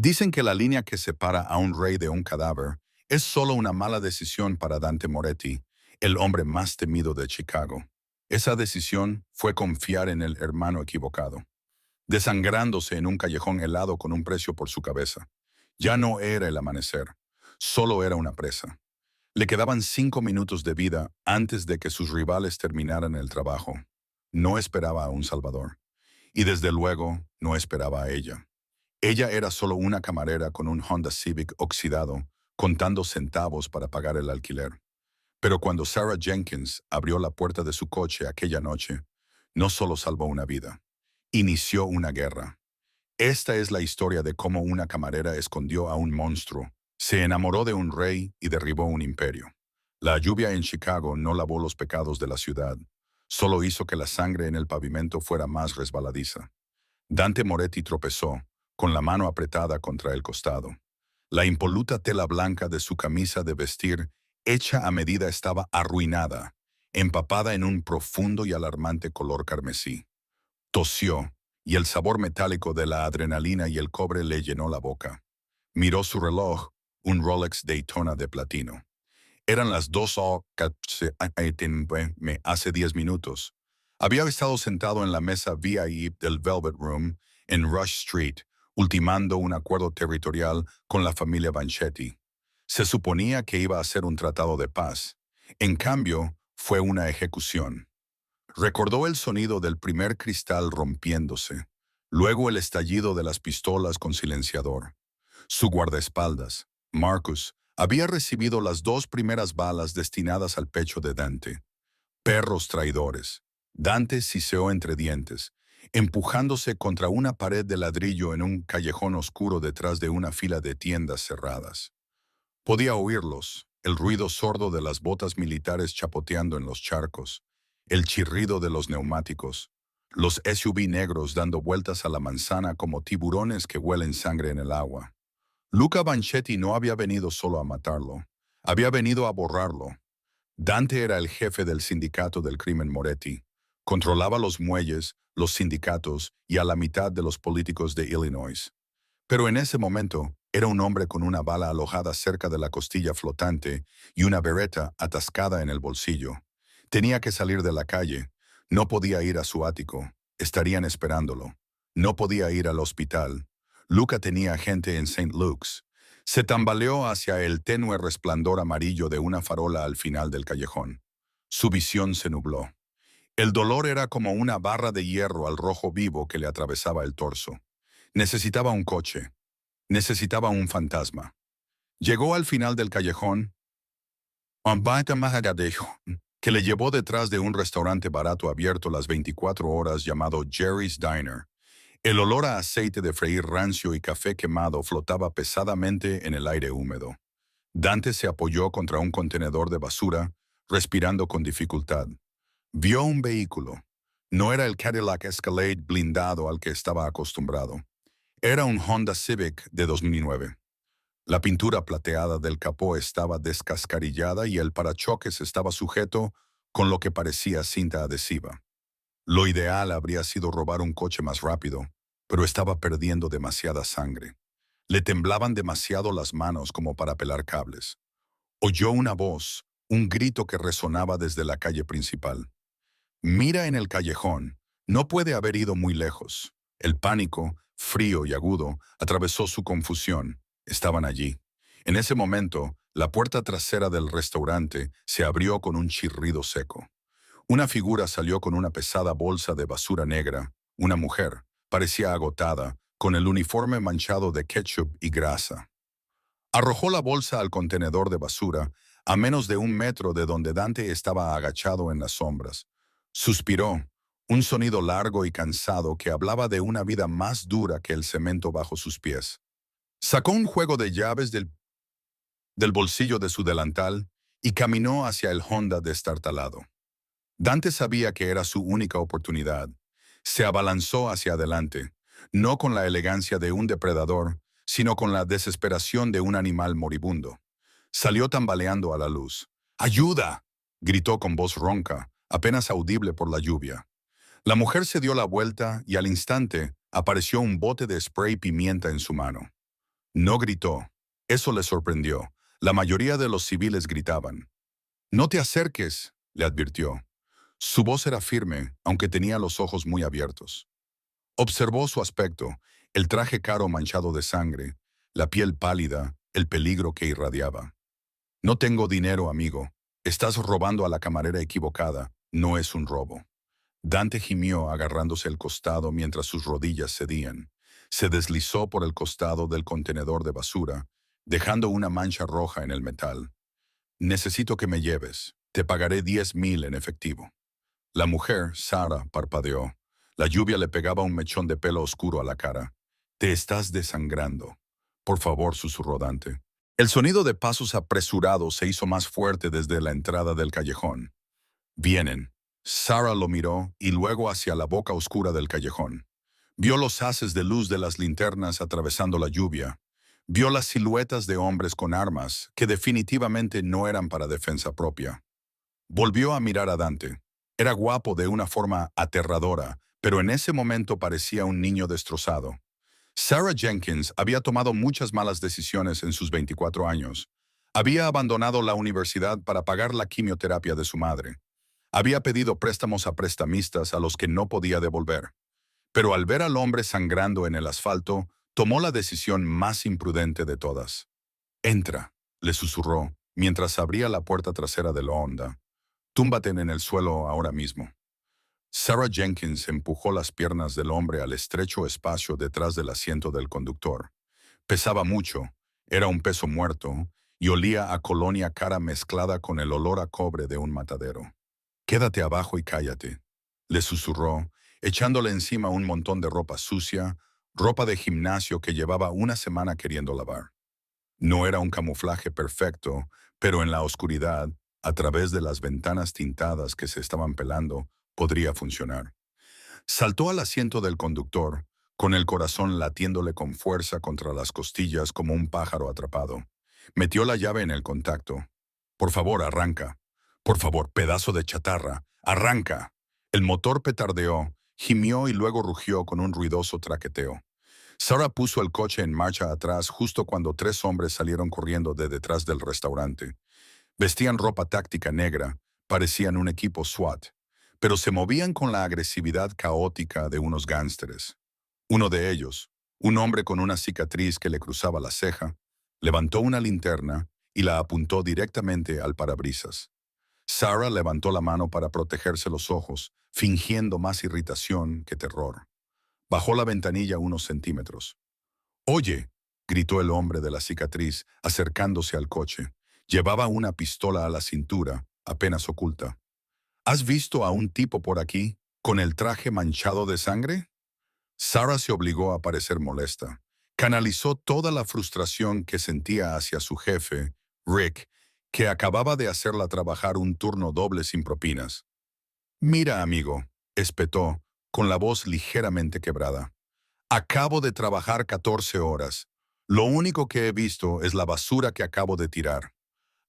Dicen que la línea que separa a un rey de un cadáver es solo una mala decisión para Dante Moretti, el hombre más temido de Chicago. Esa decisión fue confiar en el hermano equivocado, desangrándose en un callejón helado con un precio por su cabeza. Ya no era el amanecer, solo era una presa. Le quedaban 5 minutos de vida antes de que sus rivales terminaran el trabajo. No esperaba a un salvador. Y desde luego, no esperaba a ella. Ella era solo una camarera con un Honda Civic oxidado, contando centavos para pagar el alquiler. Pero cuando Sarah Jenkins abrió la puerta de su coche aquella noche, no solo salvó una vida, inició una guerra. Esta es la historia de cómo una camarera escondió a un monstruo, se enamoró de un rey y derribó un imperio. La lluvia en Chicago no lavó los pecados de la ciudad, solo hizo que la sangre en el pavimento fuera más resbaladiza. Dante Moretti tropezó, con la mano apretada contra el costado. La impoluta tela blanca de su camisa de vestir, hecha a medida, estaba arruinada, empapada en un profundo y alarmante color carmesí. Tosió, y el sabor metálico de la adrenalina y el cobre le llenó la boca. Miró su reloj, un Rolex Daytona de platino. Eran las 2:14 a.m. hace 10 minutos. Había estado sentado en la mesa VIP del Velvet Room en Rush Street, ultimando un acuerdo territorial con la familia Vanchetti. Se suponía que iba a ser un tratado de paz. En cambio, fue una ejecución. Recordó el sonido del primer cristal rompiéndose, luego el estallido de las pistolas con silenciador. Su guardaespaldas, Marcus, había recibido las 2 primeras balas destinadas al pecho de Dante. Perros traidores. Dante siseó entre dientes, empujándose contra una pared de ladrillo en un callejón oscuro detrás de una fila de tiendas cerradas. Podía oírlos, el ruido sordo de las botas militares chapoteando en los charcos, el chirrido de los neumáticos, los SUV negros dando vueltas a la manzana como tiburones que huelen sangre en el agua. Luca Vanchetti no había venido solo a matarlo, había venido a borrarlo. Dante era el jefe del sindicato del crimen Moretti. Controlaba los muelles, los sindicatos y a la mitad de los políticos de Illinois. Pero en ese momento era un hombre con una bala alojada cerca de la costilla flotante y una bereta atascada en el bolsillo. Tenía que salir de la calle. No podía ir a su ático. Estarían esperándolo. No podía ir al hospital. Luca tenía gente en St. Luke's. Se tambaleó hacia el tenue resplandor amarillo de una farola al final del callejón. Su visión se nubló. El dolor era como una barra de hierro al rojo vivo que le atravesaba el torso. Necesitaba un coche. Necesitaba un fantasma. Llegó al final del callejón, que le llevó detrás de un restaurante barato abierto las 24 horas llamado Jerry's Diner. El olor a aceite de freír rancio y café quemado flotaba pesadamente en el aire húmedo. Dante se apoyó contra un contenedor de basura, respirando con dificultad. Vio un vehículo. No era el Cadillac Escalade blindado al que estaba acostumbrado. Era un Honda Civic de 2009. La pintura plateada del capó estaba descascarillada y el parachoques estaba sujeto con lo que parecía cinta adhesiva. Lo ideal habría sido robar un coche más rápido, pero estaba perdiendo demasiada sangre. Le temblaban demasiado las manos como para pelar cables. Oyó una voz, un grito que resonaba desde la calle principal. Mira en el callejón. No puede haber ido muy lejos. El pánico, frío y agudo, atravesó su confusión. Estaban allí. En ese momento, la puerta trasera del restaurante se abrió con un chirrido seco. Una figura salió con una pesada bolsa de basura negra. Una mujer, parecía agotada, con el uniforme manchado de ketchup y grasa. Arrojó la bolsa al contenedor de basura, a menos de 1 metro de donde Dante estaba agachado en las sombras. Suspiró, un sonido largo y cansado que hablaba de una vida más dura que el cemento bajo sus pies. Sacó un juego de llaves del bolsillo de su delantal y caminó hacia el Honda destartalado. Dante sabía que era su única oportunidad. Se abalanzó hacia adelante, no con la elegancia de un depredador, sino con la desesperación de un animal moribundo. Salió tambaleando a la luz. ¡Ayuda!, gritó con voz ronca, apenas audible por la lluvia. La mujer se dio la vuelta y al instante apareció un bote de spray pimienta en su mano. No gritó. Eso le sorprendió. La mayoría de los civiles gritaban. «No te acerques», le advirtió. Su voz era firme, aunque tenía los ojos muy abiertos. Observó su aspecto, el traje caro manchado de sangre, la piel pálida, el peligro que irradiaba. «No tengo dinero, amigo. Estás robando a la camarera equivocada. No es un robo». Dante gimió agarrándose el costado mientras sus rodillas cedían. Se deslizó por el costado del contenedor de basura, dejando una mancha roja en el metal. «Necesito que me lleves. Te pagaré 10,000 en efectivo». La mujer, Sara, parpadeó. La lluvia le pegaba un mechón de pelo oscuro a la cara. «Te estás desangrando». «Por favor», susurró Dante. El sonido de pasos apresurados se hizo más fuerte desde la entrada del callejón. «Vienen». Sara lo miró y luego hacia la boca oscura del callejón. Vio los haces de luz de las linternas atravesando la lluvia. Vio las siluetas de hombres con armas que definitivamente no eran para defensa propia. Volvió a mirar a Dante. Era guapo de una forma aterradora, pero en ese momento parecía un niño destrozado. Sarah Jenkins había tomado muchas malas decisiones en sus 24 años. Había abandonado la universidad para pagar la quimioterapia de su madre. Había pedido préstamos a prestamistas a los que no podía devolver. Pero al ver al hombre sangrando en el asfalto, tomó la decisión más imprudente de todas. «Entra», le susurró, mientras abría la puerta trasera de la Honda. «Túmbate en el suelo ahora mismo». Sarah Jenkins empujó las piernas del hombre al estrecho espacio detrás del asiento del conductor. Pesaba mucho, era un peso muerto, y olía a colonia cara mezclada con el olor a cobre de un matadero. «Quédate abajo y cállate», le susurró, echándole encima un montón de ropa sucia, ropa de gimnasio que llevaba una semana queriendo lavar. No era un camuflaje perfecto, pero en la oscuridad, a través de las ventanas tintadas que se estaban pelando, podría funcionar. Saltó al asiento del conductor, con el corazón latiéndole con fuerza contra las costillas como un pájaro atrapado. Metió la llave en el contacto. «Por favor, arranca». «Por favor, pedazo de chatarra, arranca». El motor petardeó, gimió y luego rugió con un ruidoso traqueteo. Sarah puso el coche en marcha atrás justo cuando 3 hombres salieron corriendo de detrás del restaurante. Vestían ropa táctica negra, parecían un equipo SWAT, pero se movían con la agresividad caótica de unos gánsteres. Uno de ellos, un hombre con una cicatriz que le cruzaba la ceja, levantó una linterna y la apuntó directamente al parabrisas. Sarah levantó la mano para protegerse los ojos, fingiendo más irritación que terror. Bajó la ventanilla unos centímetros. «Oye», gritó el hombre de la cicatriz, acercándose al coche. Llevaba una pistola a la cintura, apenas oculta. «¿Has visto a un tipo por aquí, con el traje manchado de sangre?» Sarah se obligó a parecer molesta. Canalizó toda la frustración que sentía hacia su jefe, Rick, que acababa de hacerla trabajar un turno doble sin propinas. «Mira, amigo», espetó, con la voz ligeramente quebrada. «Acabo de trabajar 14 horas. Lo único que he visto es la basura que acabo de tirar.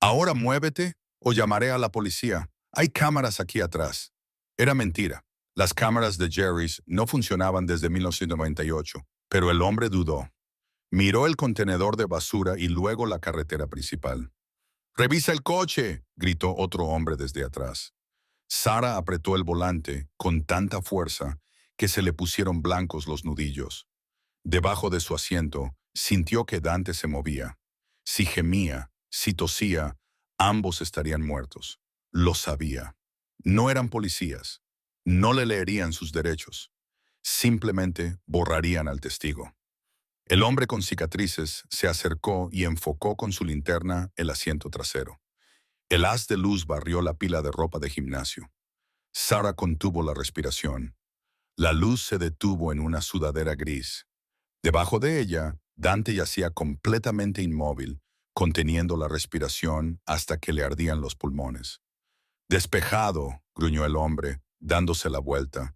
Ahora muévete o llamaré a la policía. Hay cámaras aquí atrás». Era mentira. Las cámaras de Jerry's no funcionaban desde 1998, pero el hombre dudó. Miró el contenedor de basura y luego la carretera principal. «¡Revisa el coche!», gritó otro hombre desde atrás. Sarah apretó el volante con tanta fuerza que se le pusieron blancos los nudillos. Debajo de su asiento, sintió que Dante se movía. Si gemía, si tosía, ambos estarían muertos. Lo sabía. No eran policías. No le leerían sus derechos. Simplemente borrarían al testigo. El hombre con cicatrices se acercó y enfocó con su linterna el asiento trasero. El haz de luz barrió la pila de ropa de gimnasio. Sarah contuvo la respiración. La luz se detuvo en una sudadera gris. Debajo de ella, Dante yacía completamente inmóvil, conteniendo la respiración hasta que le ardían los pulmones. «Despejado», gruñó el hombre, dándose la vuelta.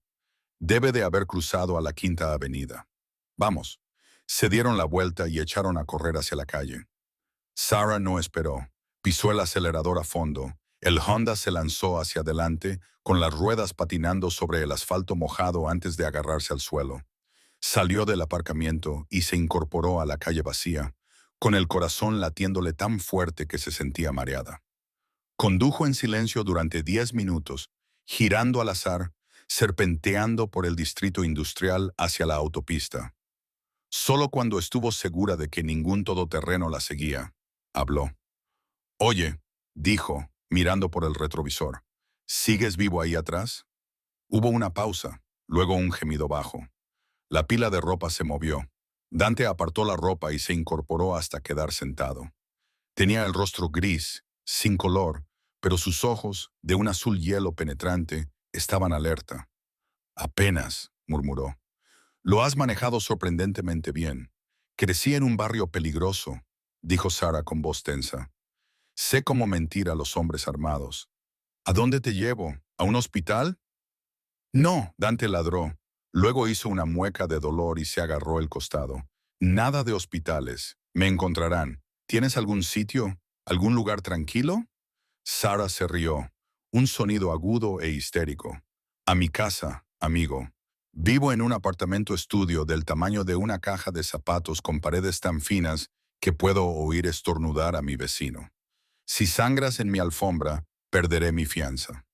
«Debe de haber cruzado a la Quinta Avenida. Vamos». Se dieron la vuelta y echaron a correr hacia la calle. Sarah no esperó. Pisó el acelerador a fondo. El Honda se lanzó hacia adelante, con las ruedas patinando sobre el asfalto mojado antes de agarrarse al suelo. Salió del aparcamiento y se incorporó a la calle vacía, con el corazón latiéndole tan fuerte que se sentía mareada. Condujo en silencio durante 10 minutos, girando al azar, serpenteando por el distrito industrial hacia la autopista. Solo cuando estuvo segura de que ningún todoterreno la seguía, habló. «Oye», dijo, mirando por el retrovisor, «¿sigues vivo ahí atrás?» Hubo una pausa, luego un gemido bajo. La pila de ropa se movió. Dante apartó la ropa y se incorporó hasta quedar sentado. Tenía el rostro gris, sin color, pero sus ojos, de un azul hielo penetrante, estaban alerta. «Apenas», murmuró. «Lo has manejado sorprendentemente bien. Crecí en un barrio peligroso», dijo Sara con voz tensa. «Sé cómo mentir a los hombres armados. ¿A dónde te llevo? ¿A un hospital?» «No», Dante ladró. Luego hizo una mueca de dolor y se agarró el costado. «Nada de hospitales. Me encontrarán. ¿Tienes algún sitio? ¿Algún lugar tranquilo?» Sara se rió, un sonido agudo e histérico. «A mi casa, amigo. Vivo en un apartamento estudio del tamaño de una caja de zapatos con paredes tan finas que puedo oír estornudar a mi vecino. Si sangras en mi alfombra, perderé mi fianza».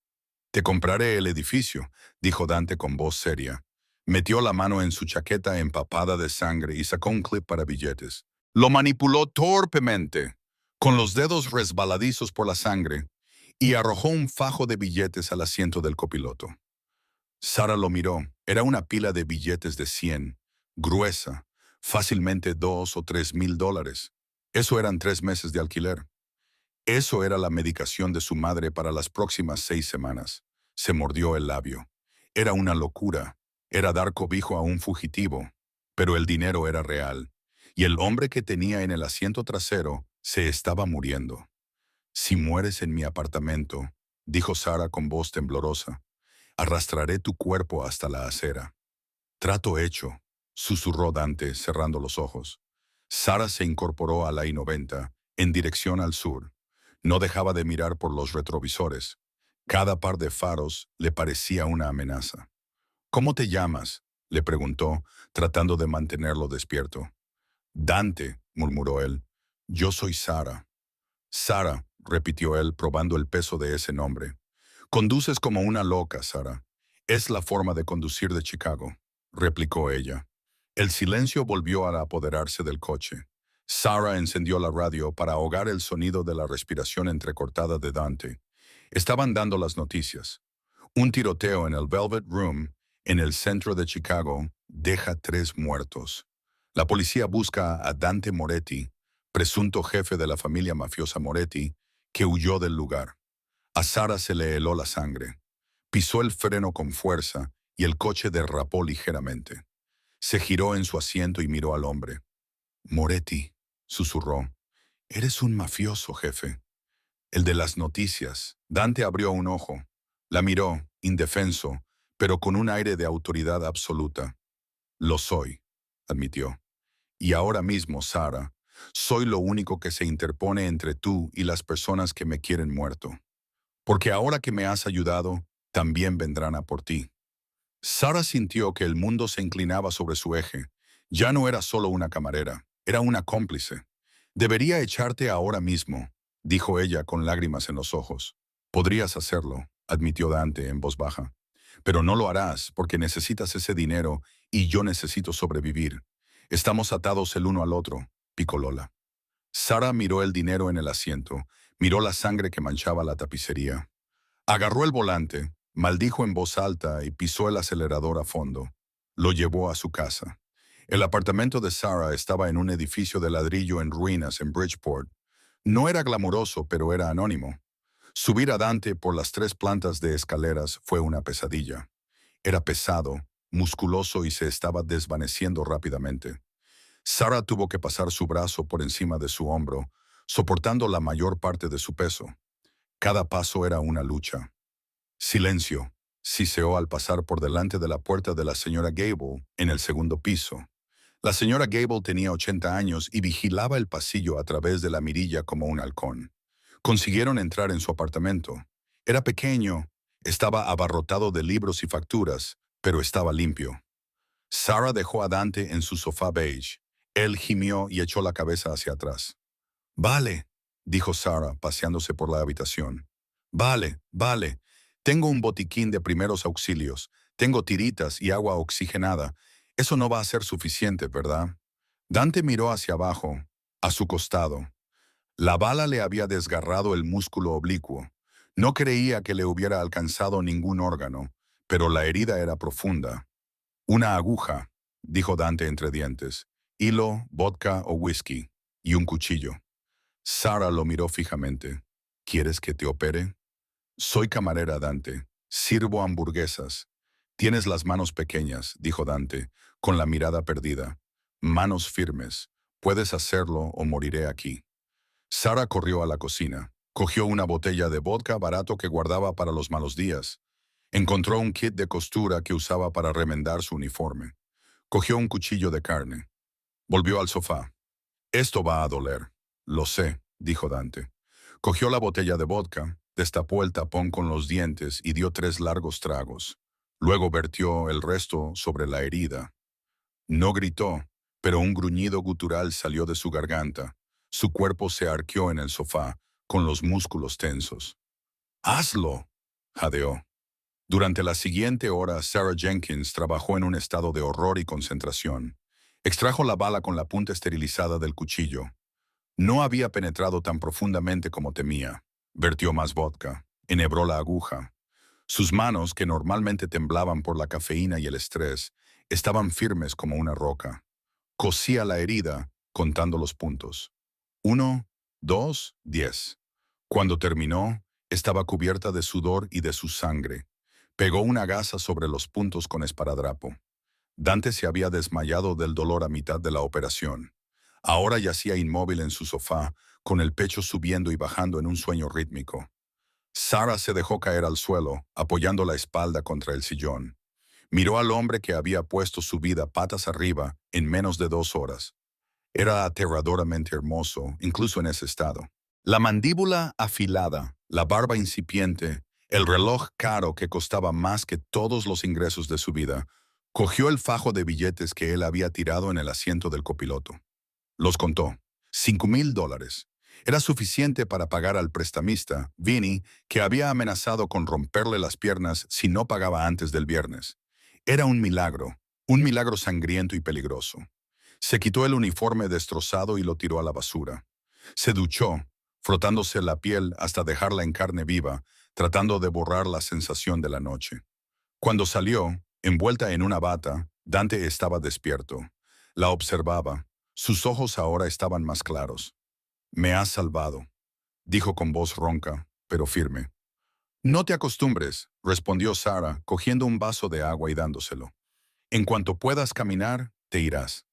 «Te compraré el edificio», dijo Dante con voz seria. Metió la mano en su chaqueta empapada de sangre y sacó un clip para billetes. Lo manipuló torpemente, con los dedos resbaladizos por la sangre, y arrojó un fajo de billetes al asiento del copiloto. Sara lo miró. Era una pila de billetes de 100, gruesa, fácilmente $2 o 3 mil. Eso eran 3 meses de alquiler. Eso era la medicación de su madre para las próximas 6 semanas. Se mordió el labio. Era una locura. Era dar cobijo a un fugitivo. Pero el dinero era real. Y el hombre que tenía en el asiento trasero se estaba muriendo. «Si mueres en mi apartamento», dijo Sara con voz temblorosa, «arrastraré tu cuerpo hasta la acera». «Trato hecho», susurró Dante cerrando los ojos. Sara se incorporó a la I-90, en dirección al sur. No dejaba de mirar por los retrovisores. Cada par de faros le parecía una amenaza. «¿Cómo te llamas?», le preguntó, tratando de mantenerlo despierto. «Dante», murmuró él. «Yo soy Sara». «Sara», repitió él, probando el peso de ese nombre. «Conduces como una loca, Sara. Es la forma de conducir de Chicago», replicó ella. El silencio volvió a apoderarse del coche. Sara encendió la radio para ahogar el sonido de la respiración entrecortada de Dante. Estaban dando las noticias. Un tiroteo en el Velvet Room, en el centro de Chicago, deja 3 muertos. La policía busca a Dante Moretti, presunto jefe de la familia mafiosa Moretti, que huyó del lugar. A Sara se le heló la sangre. Pisó el freno con fuerza y el coche derrapó ligeramente. Se giró en su asiento y miró al hombre. «Moretti», susurró. «Eres un mafioso, jefe». «El de las noticias». Dante abrió un ojo. La miró, indefenso, pero con un aire de autoridad absoluta. «Lo soy», admitió. «Y ahora mismo, Sara, soy lo único que se interpone entre tú y las personas que me quieren muerto. Porque ahora que me has ayudado, también vendrán a por ti». Sara sintió que el mundo se inclinaba sobre su eje. Ya no era solo una camarera, era una cómplice. «Debería echarte ahora mismo», dijo ella con lágrimas en los ojos. «Podrías hacerlo», admitió Dante en voz baja. «Pero no lo harás porque necesitas ese dinero y yo necesito sobrevivir. Estamos atados el uno al otro», picó Lola. Sara miró el dinero en el asiento, miró la sangre que manchaba la tapicería. Agarró el volante, maldijo en voz alta y pisó el acelerador a fondo. Lo llevó a su casa. El apartamento de Sara estaba en un edificio de ladrillo en ruinas en Bridgeport. No era glamuroso, pero era anónimo. Subir a Dante por las 3 plantas de escaleras fue una pesadilla. Era pesado, musculoso y se estaba desvaneciendo rápidamente. Sara tuvo que pasar su brazo por encima de su hombro, soportando la mayor parte de su peso. Cada paso era una lucha. «Silencio», siseó al pasar por delante de la puerta de la señora Gable en el segundo piso. La señora Gable tenía 80 años y vigilaba el pasillo a través de la mirilla como un halcón. Consiguieron entrar en su apartamento. Era pequeño, estaba abarrotado de libros y facturas, pero estaba limpio. Sarah dejó a Dante en su sofá beige. Él gimió y echó la cabeza hacia atrás. Vale, dijo Sarah, paseándose por la habitación. Vale, vale. Tengo un botiquín de primeros auxilios. Tengo tiritas y agua oxigenada. Eso no va a ser suficiente, ¿verdad? Dante miró hacia abajo, a su costado. La bala le había desgarrado el músculo oblicuo. No creía que le hubiera alcanzado ningún órgano, pero la herida era profunda. Una aguja, dijo Dante entre dientes, hilo, vodka o whisky, y un cuchillo. Sarah lo miró fijamente. ¿Quieres que te opere? Soy camarera, Dante. Sirvo hamburguesas. Tienes las manos pequeñas, dijo Dante, con la mirada perdida. Manos firmes. Puedes hacerlo o moriré aquí. Sarah corrió a la cocina. Cogió una botella de vodka barato que guardaba para los malos días. Encontró un kit de costura que usaba para remendar su uniforme. Cogió un cuchillo de carne. Volvió al sofá. Esto va a doler. Lo sé, dijo Dante. Cogió la botella de vodka, destapó el tapón con los dientes y dio 3 largos tragos. Luego vertió el resto sobre la herida. No gritó, pero un gruñido gutural salió de su garganta. Su cuerpo se arqueó en el sofá, con los músculos tensos. ¡Hazlo!, jadeó. Durante la siguiente hora, Sarah Jenkins trabajó en un estado de horror y concentración. Extrajo la bala con la punta esterilizada del cuchillo. No había penetrado tan profundamente como temía. Vertió más vodka. Enhebró la aguja. Sus manos, que normalmente temblaban por la cafeína y el estrés, estaban firmes como una roca. Cosía la herida, contando los puntos. 1, 2, 10. Cuando terminó, estaba cubierta de sudor y de su sangre. Pegó una gasa sobre los puntos con esparadrapo. Dante se había desmayado del dolor a mitad de la operación. Ahora yacía inmóvil en su sofá, con el pecho subiendo y bajando en un sueño rítmico. Sarah se dejó caer al suelo, apoyando la espalda contra el sillón. Miró al hombre que había puesto su vida patas arriba en menos de 2 horas. Era aterradoramente hermoso, incluso en ese estado. La mandíbula afilada, la barba incipiente, el reloj caro que costaba más que todos los ingresos de su vida, cogió el fajo de billetes que él había tirado en el asiento del copiloto. Los contó. $5,000. Era suficiente para pagar al prestamista, Vinny, que había amenazado con romperle las piernas si no pagaba antes del viernes. Era un milagro sangriento y peligroso. Se quitó el uniforme destrozado y lo tiró a la basura. Se duchó, frotándose la piel hasta dejarla en carne viva, tratando de borrar la sensación de la noche. Cuando salió, envuelta en una bata, Dante estaba despierto. La observaba. Sus ojos ahora estaban más claros. «Me has salvado», dijo con voz ronca, pero firme. «No te acostumbres», respondió Sarah, cogiendo un vaso de agua y dándoselo. «En cuanto puedas caminar, te irás».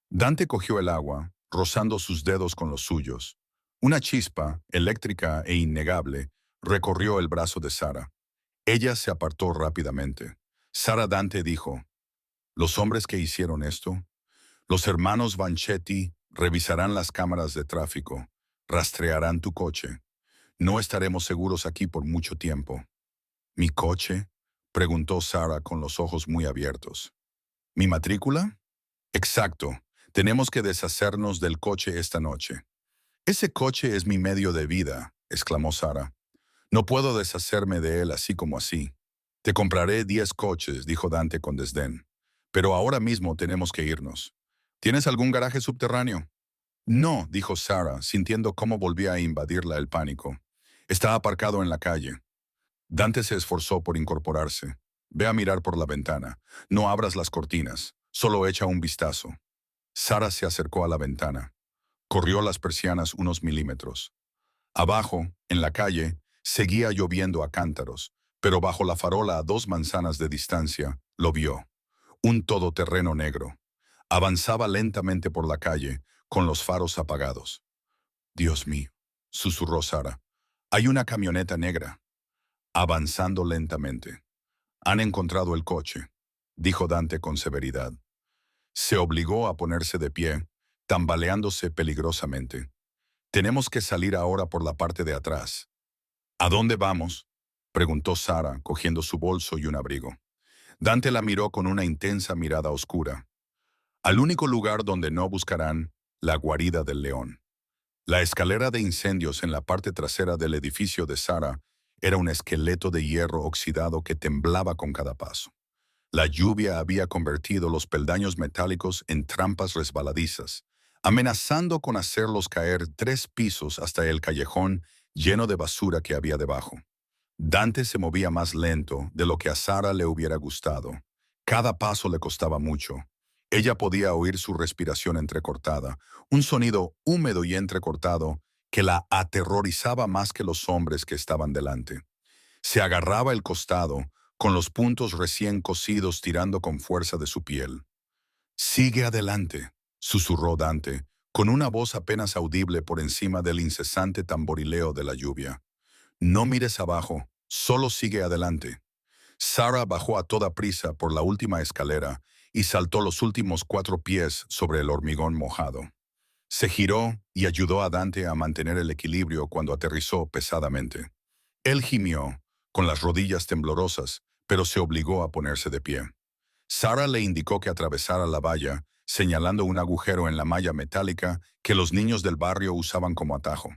Dante cogió el agua, rozando sus dedos con los suyos. Una chispa, eléctrica e innegable, recorrió el brazo de Sarah. Ella se apartó rápidamente. Sarah Dante dijo, «Los hombres que hicieron esto, los hermanos Vanchetti, revisarán las cámaras de tráfico, rastrearán tu coche. No estaremos seguros aquí por mucho tiempo». «¿Mi coche?», preguntó Sarah con los ojos muy abiertos. «¿Mi matrícula?» «Exacto. Tenemos que deshacernos del coche esta noche». «Ese coche es mi medio de vida», exclamó Sarah. «No puedo deshacerme de él así como así». «Te compraré 10 coches», dijo Dante con desdén. «Pero ahora mismo tenemos que irnos. ¿Tienes algún garaje subterráneo?» «No», dijo Sarah, sintiendo cómo volvía a invadirla el pánico. «Está aparcado en la calle». Dante se esforzó por incorporarse. «Ve a mirar por la ventana. No abras las cortinas. Solo echa un vistazo». Sarah se acercó a la ventana. Corrió las persianas unos milímetros. Abajo, en la calle, seguía lloviendo a cántaros, pero bajo la farola a 2 manzanas de distancia, lo vio. Un todoterreno negro. Avanzaba lentamente por la calle, con los faros apagados. «Dios mío», susurró Sarah. «Hay una camioneta negra». Avanzando lentamente. «Han encontrado el coche», dijo Dante con severidad. Se obligó a ponerse de pie, tambaleándose peligrosamente. «Tenemos que salir ahora por la parte de atrás». «¿A dónde vamos?», preguntó Sarah, cogiendo su bolso y un abrigo. Dante la miró con una intensa mirada oscura. Al único lugar donde no buscarán, la guarida del león. La escalera de incendios en la parte trasera del edificio de Sara era un esqueleto de hierro oxidado que temblaba con cada paso. La lluvia había convertido los peldaños metálicos en trampas resbaladizas, amenazando con hacerlos caer 3 pisos hasta el callejón lleno de basura que había debajo. Dante se movía más lento de lo que a Sara le hubiera gustado. Cada paso le costaba mucho. Ella podía oír su respiración entrecortada, un sonido húmedo y entrecortado que la aterrorizaba más que los hombres que estaban delante. Se agarraba el costado, con los puntos recién cosidos tirando con fuerza de su piel. «Sigue adelante», susurró Dante, con una voz apenas audible por encima del incesante tamborileo de la lluvia. «No mires abajo, solo sigue adelante». Sara bajó a toda prisa por la última escalera y saltó los últimos 4 pies sobre el hormigón mojado. Se giró y ayudó a Dante a mantener el equilibrio cuando aterrizó pesadamente. Él gimió, con las rodillas temblorosas, pero se obligó a ponerse de pie. Sara le indicó que atravesara la valla, señalando un agujero en la malla metálica que los niños del barrio usaban como atajo.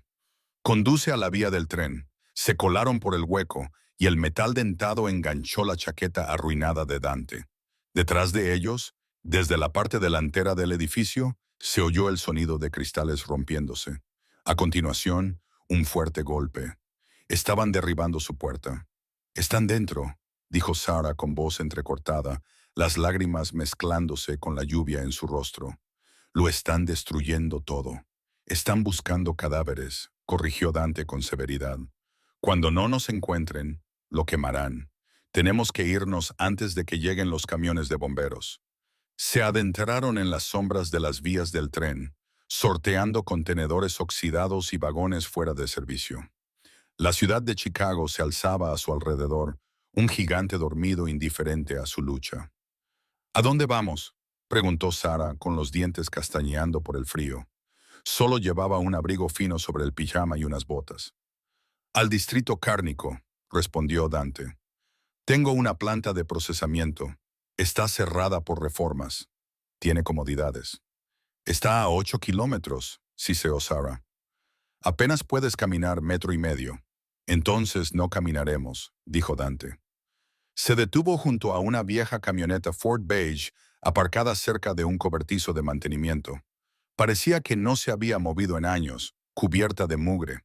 «Conduce a la vía del tren». Se colaron por el hueco y el metal dentado enganchó la chaqueta arruinada de Dante. Detrás de ellos, desde la parte delantera del edificio, se oyó el sonido de cristales rompiéndose. A continuación, un fuerte golpe. Estaban derribando su puerta. «Están dentro», dijo Sara con voz entrecortada, las lágrimas mezclándose con la lluvia en su rostro. «Lo están destruyendo todo. Están buscando cadáveres», corrigió Dante con severidad. «Cuando no nos encuentren, lo quemarán. Tenemos que irnos antes de que lleguen los camiones de bomberos». Se adentraron en las sombras de las vías del tren, sorteando contenedores oxidados y vagones fuera de servicio. La ciudad de Chicago se alzaba a su alrededor, un gigante dormido indiferente a su lucha. «¿A dónde vamos?», preguntó Sara con los dientes castañeando por el frío. Solo llevaba un abrigo fino sobre el pijama y unas botas. «Al distrito cárnico», respondió Dante. «Tengo una planta de procesamiento. Está cerrada por reformas. Tiene comodidades». «Está a 8 kilómetros», siseó Sara. «Apenas puedes caminar 1,5 metros. Entonces no caminaremos», dijo Dante. Se detuvo junto a una vieja camioneta Ford Beige aparcada cerca de un cobertizo de mantenimiento. Parecía que no se había movido en años, cubierta de mugre.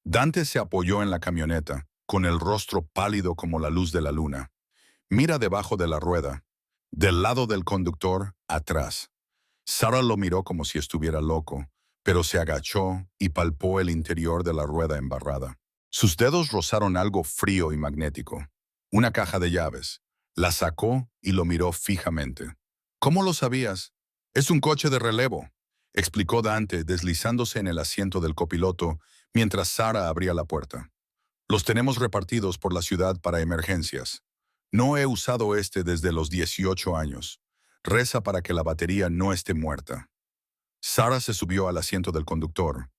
Dante se apoyó en la camioneta, con el rostro pálido como la luz de la luna. «Mira debajo de la rueda. Del lado del conductor, atrás». Sara lo miró como si estuviera loco, pero se agachó y palpó el interior de la rueda embarrada. Sus dedos rozaron algo frío y magnético. Una caja de llaves. La sacó y lo miró fijamente. «¿Cómo lo sabías?» «Es un coche de relevo», explicó Dante deslizándose en el asiento del copiloto mientras Sara abría la puerta. «Los tenemos repartidos por la ciudad para emergencias. No he usado este desde los 18 años. Reza para que la batería no esté muerta». Sara se subió al asiento del conductor.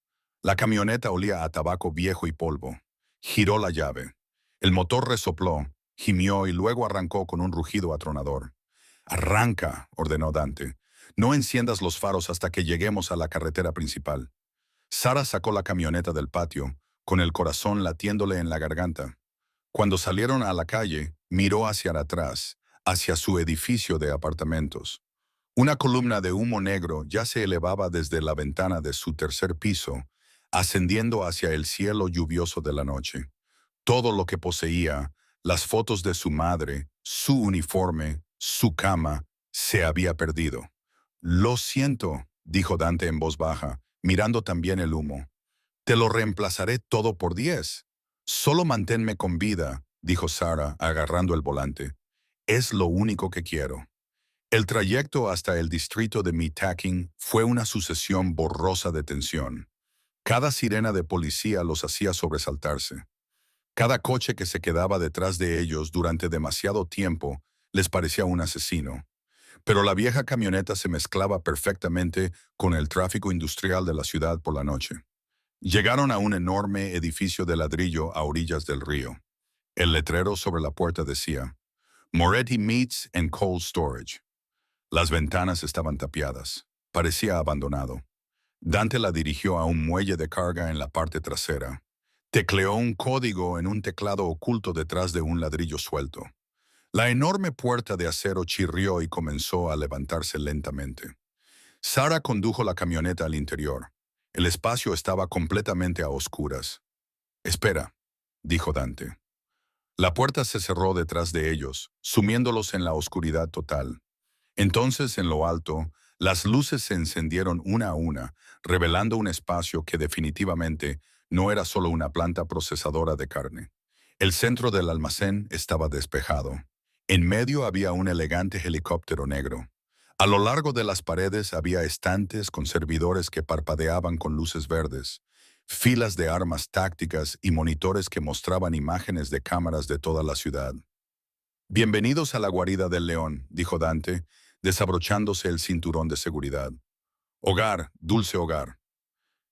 La camioneta olía a tabaco viejo y polvo. Giró la llave. El motor resopló, gimió y luego arrancó con un rugido atronador. «Arranca», ordenó Dante. «No enciendas los faros hasta que lleguemos a la carretera principal». Sara sacó la camioneta del patio, con el corazón latiéndole en la garganta. Cuando salieron a la calle, miró hacia atrás, hacia su edificio de apartamentos. Una columna de humo negro ya se elevaba desde la ventana de su tercer piso, ascendiendo hacia el cielo lluvioso de la noche. Todo lo que poseía, las fotos de su madre, su uniforme, su cama, se había perdido. «Lo siento», dijo Dante en voz baja, mirando también el humo. «Te lo reemplazaré todo por 10. Solo manténme con vida», dijo Sara, agarrando el volante. «Es lo único que quiero». El trayecto hasta el distrito de Meatpacking fue una sucesión borrosa de tensión. Cada sirena de policía los hacía sobresaltarse. Cada coche que se quedaba detrás de ellos durante demasiado tiempo les parecía un asesino. Pero la vieja camioneta se mezclaba perfectamente con el tráfico industrial de la ciudad por la noche. Llegaron a un enorme edificio de ladrillo a orillas del río. El letrero sobre la puerta decía: Moretti Meats and Cold Storage. Las ventanas estaban tapiadas. Parecía abandonado. Dante la dirigió a un muelle de carga en la parte trasera. Tecleó un código en un teclado oculto detrás de un ladrillo suelto. La enorme puerta de acero chirrió y comenzó a levantarse lentamente. Sara condujo la camioneta al interior. El espacio estaba completamente a oscuras. «Espera», dijo Dante. La puerta se cerró detrás de ellos, sumiéndolos en la oscuridad total. Entonces, en lo alto, las luces se encendieron una a una, revelando un espacio que definitivamente no era solo una planta procesadora de carne. El centro del almacén estaba despejado. En medio había un elegante helicóptero negro. A lo largo de las paredes había estantes con servidores que parpadeaban con luces verdes, filas de armas tácticas y monitores que mostraban imágenes de cámaras de toda la ciudad. «Bienvenidos a la guarida del león», dijo Dante, desabrochándose el cinturón de seguridad. «Hogar, dulce hogar».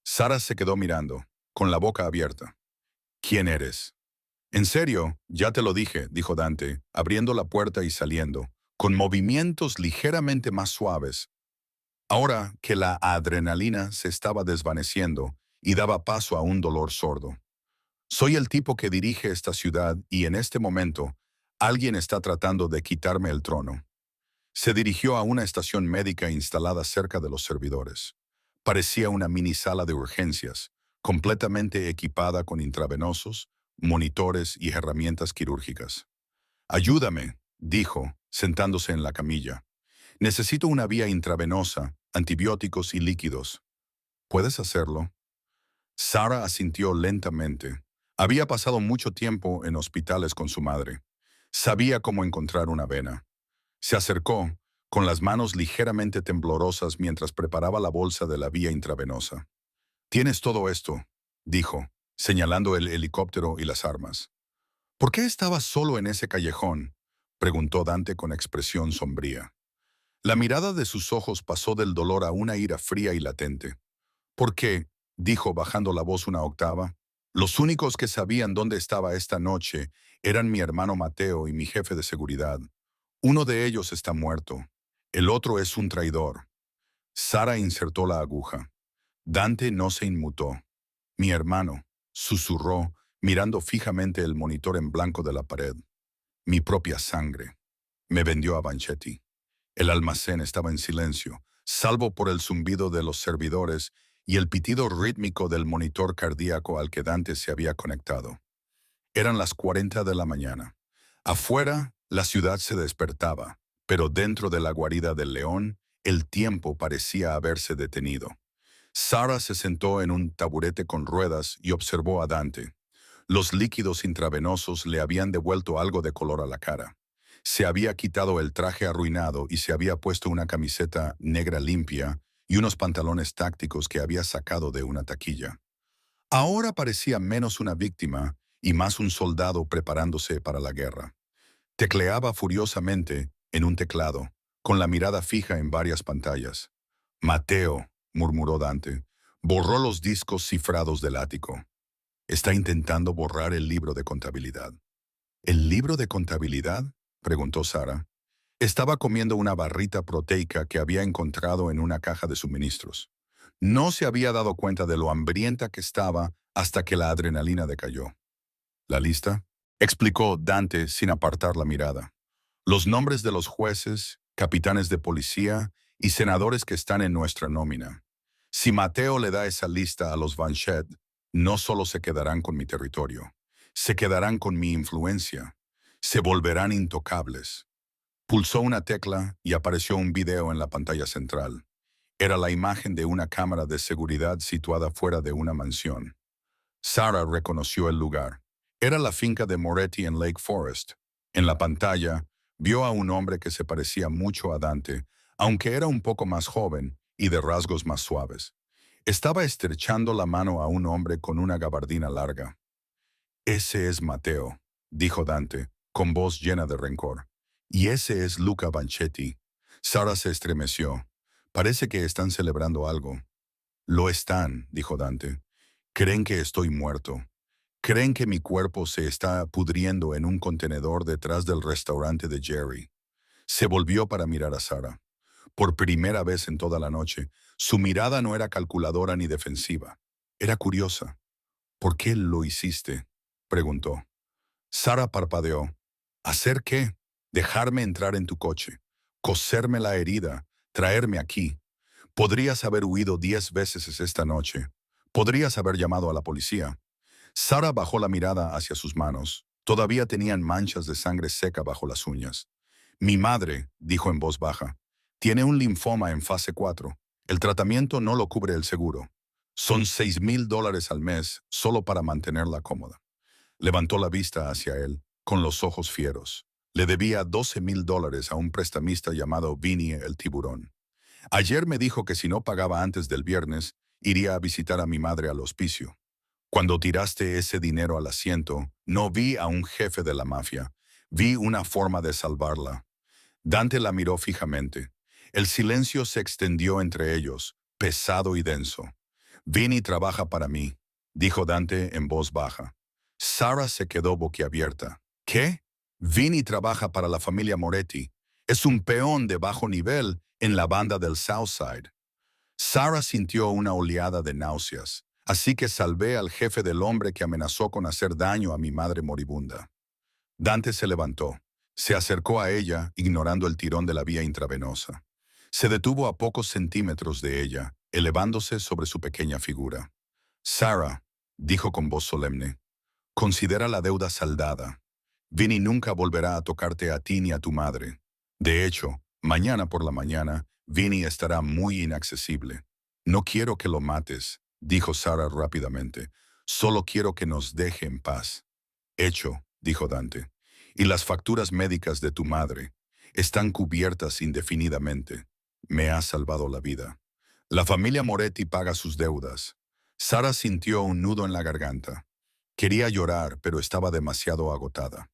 Sara se quedó mirando, con la boca abierta. «¿Quién eres?» «En serio, ya te lo dije», dijo Dante, abriendo la puerta y saliendo, con movimientos ligeramente más suaves. Ahora que la adrenalina se estaba desvaneciendo y daba paso a un dolor sordo. «Soy el tipo que dirige esta ciudad y en este momento alguien está tratando de quitarme el trono». Se dirigió a una estación médica instalada cerca de los servidores. Parecía una mini sala de urgencias, completamente equipada con intravenosos, monitores y herramientas quirúrgicas. «Ayúdame», dijo, sentándose en la camilla. «Necesito una vía intravenosa, antibióticos y líquidos». «¿Puedes hacerlo?» Sara asintió lentamente. Había pasado mucho tiempo en hospitales con su madre. Sabía cómo encontrar una vena. Se acercó, con las manos ligeramente temblorosas mientras preparaba la bolsa de la vía intravenosa. «Tienes todo esto», dijo, señalando el helicóptero y las armas. «¿Por qué estabas solo en ese callejón?», preguntó Dante con expresión sombría. La mirada de sus ojos pasó del dolor a una ira fría y latente. «¿Por qué?», dijo bajando la voz una octava. «Los únicos que sabían dónde estaba esta noche eran mi hermano Mateo y mi jefe de seguridad. Uno de ellos está muerto. El otro es un traidor». Sara insertó la aguja. Dante no se inmutó. «Mi hermano», susurró, mirando fijamente el monitor en blanco de la pared. «Mi propia sangre. Me vendió a Vanchetti». El almacén estaba en silencio, salvo por el zumbido de los servidores y el pitido rítmico del monitor cardíaco al que Dante se había conectado. Eran las 40 de la mañana. Afuera, la ciudad se despertaba, pero dentro de la guarida del león, el tiempo parecía haberse detenido. Sara se sentó en un taburete con ruedas y observó a Dante. Los líquidos intravenosos le habían devuelto algo de color a la cara. Se había quitado el traje arruinado y se había puesto una camiseta negra limpia y unos pantalones tácticos que había sacado de una taquilla. Ahora parecía menos una víctima y más un soldado preparándose para la guerra. Tecleaba furiosamente en un teclado, con la mirada fija en varias pantallas. «Mateo», murmuró Dante, borró los discos cifrados del ático. «Está intentando borrar el libro de contabilidad». «¿El libro de contabilidad?», preguntó Sara. Estaba comiendo una barrita proteica que había encontrado en una caja de suministros. No se había dado cuenta de lo hambrienta que estaba hasta que la adrenalina decayó. «¿La lista?», explicó Dante sin apartar la mirada. «Los nombres de los jueces, capitanes de policía y senadores que están en nuestra nómina. Si Mateo le da esa lista a los Vanchett, no solo se quedarán con mi territorio, se quedarán con mi influencia. Se volverán intocables». Pulsó una tecla y apareció un video en la pantalla central. Era la imagen de una cámara de seguridad situada fuera de una mansión. Sara reconoció el lugar. Era la finca de Moretti en Lake Forest. En la pantalla, vio a un hombre que se parecía mucho a Dante, aunque era un poco más joven y de rasgos más suaves. Estaba estrechando la mano a un hombre con una gabardina larga. «Ese es Mateo», dijo Dante, con voz llena de rencor. «Y ese es Luca Vanchetti». Sara se estremeció. «Parece que están celebrando algo». «Lo están», dijo Dante. «Creen que estoy muerto. Creen que mi cuerpo se está pudriendo en un contenedor detrás del restaurante de Jerry. Se volvió para mirar a Sara. Por primera vez en toda la noche, su mirada no era calculadora ni defensiva. Era curiosa. ¿Por qué lo hiciste?, preguntó. Sara parpadeó. ¿Hacer qué? Dejarme entrar en tu coche, coserme la herida, traerme aquí. Podrías haber huido 10 veces esta noche. Podrías haber llamado a la policía. Sara bajó la mirada hacia sus manos. Todavía tenían manchas de sangre seca bajo las uñas. Mi madre, dijo en voz baja, tiene un linfoma en fase 4. El tratamiento no lo cubre el seguro. Son $6,000 al mes solo para mantenerla cómoda. Levantó la vista hacia él, con los ojos fieros. Le debía $12,000 a un prestamista llamado Vinny el Tiburón. Ayer me dijo que si no pagaba antes del viernes, iría a visitar a mi madre al hospicio. Cuando tiraste ese dinero al asiento, no vi a un jefe de la mafia. Vi una forma de salvarla. Dante la miró fijamente. El silencio se extendió entre ellos, pesado y denso. Vinny trabaja para mí, dijo Dante en voz baja. Sara se quedó boquiabierta. ¿Qué? Vinny trabaja para la familia Moretti. Es un peón de bajo nivel en la banda del Southside. Sara sintió una oleada de náuseas, así que salvé al jefe del hombre que amenazó con hacer daño a mi madre moribunda. Dante se levantó. Se acercó a ella, ignorando el tirón de la vía intravenosa. Se detuvo a pocos centímetros de ella, elevándose sobre su pequeña figura. Sara, dijo con voz solemne, considera la deuda saldada. Vinny nunca volverá a tocarte a ti ni a tu madre. De hecho, mañana por la mañana, Vinny estará muy inaccesible. No quiero que lo mates, dijo Sara rápidamente. Solo quiero que nos deje en paz. Hecho, dijo Dante. Y las facturas médicas de tu madre están cubiertas indefinidamente. Me has salvado la vida. La familia Moretti paga sus deudas. Sara sintió un nudo en la garganta. Quería llorar, pero estaba demasiado agotada.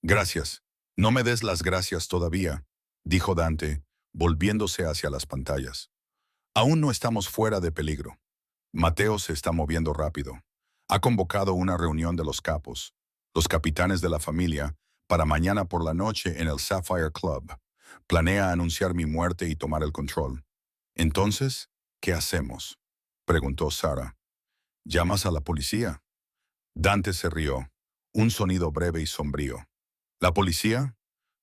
Gracias. No me des las gracias todavía, dijo Dante, volviéndose hacia las pantallas. Aún no estamos fuera de peligro. Mateo se está moviendo rápido. Ha convocado una reunión de los capos, los capitanes de la familia, para mañana por la noche en el Sapphire Club. Planea anunciar mi muerte y tomar el control. Entonces, ¿qué hacemos?, preguntó Sara. ¿Llamas a la policía? Dante se rió. Un sonido breve y sombrío. ¿La policía?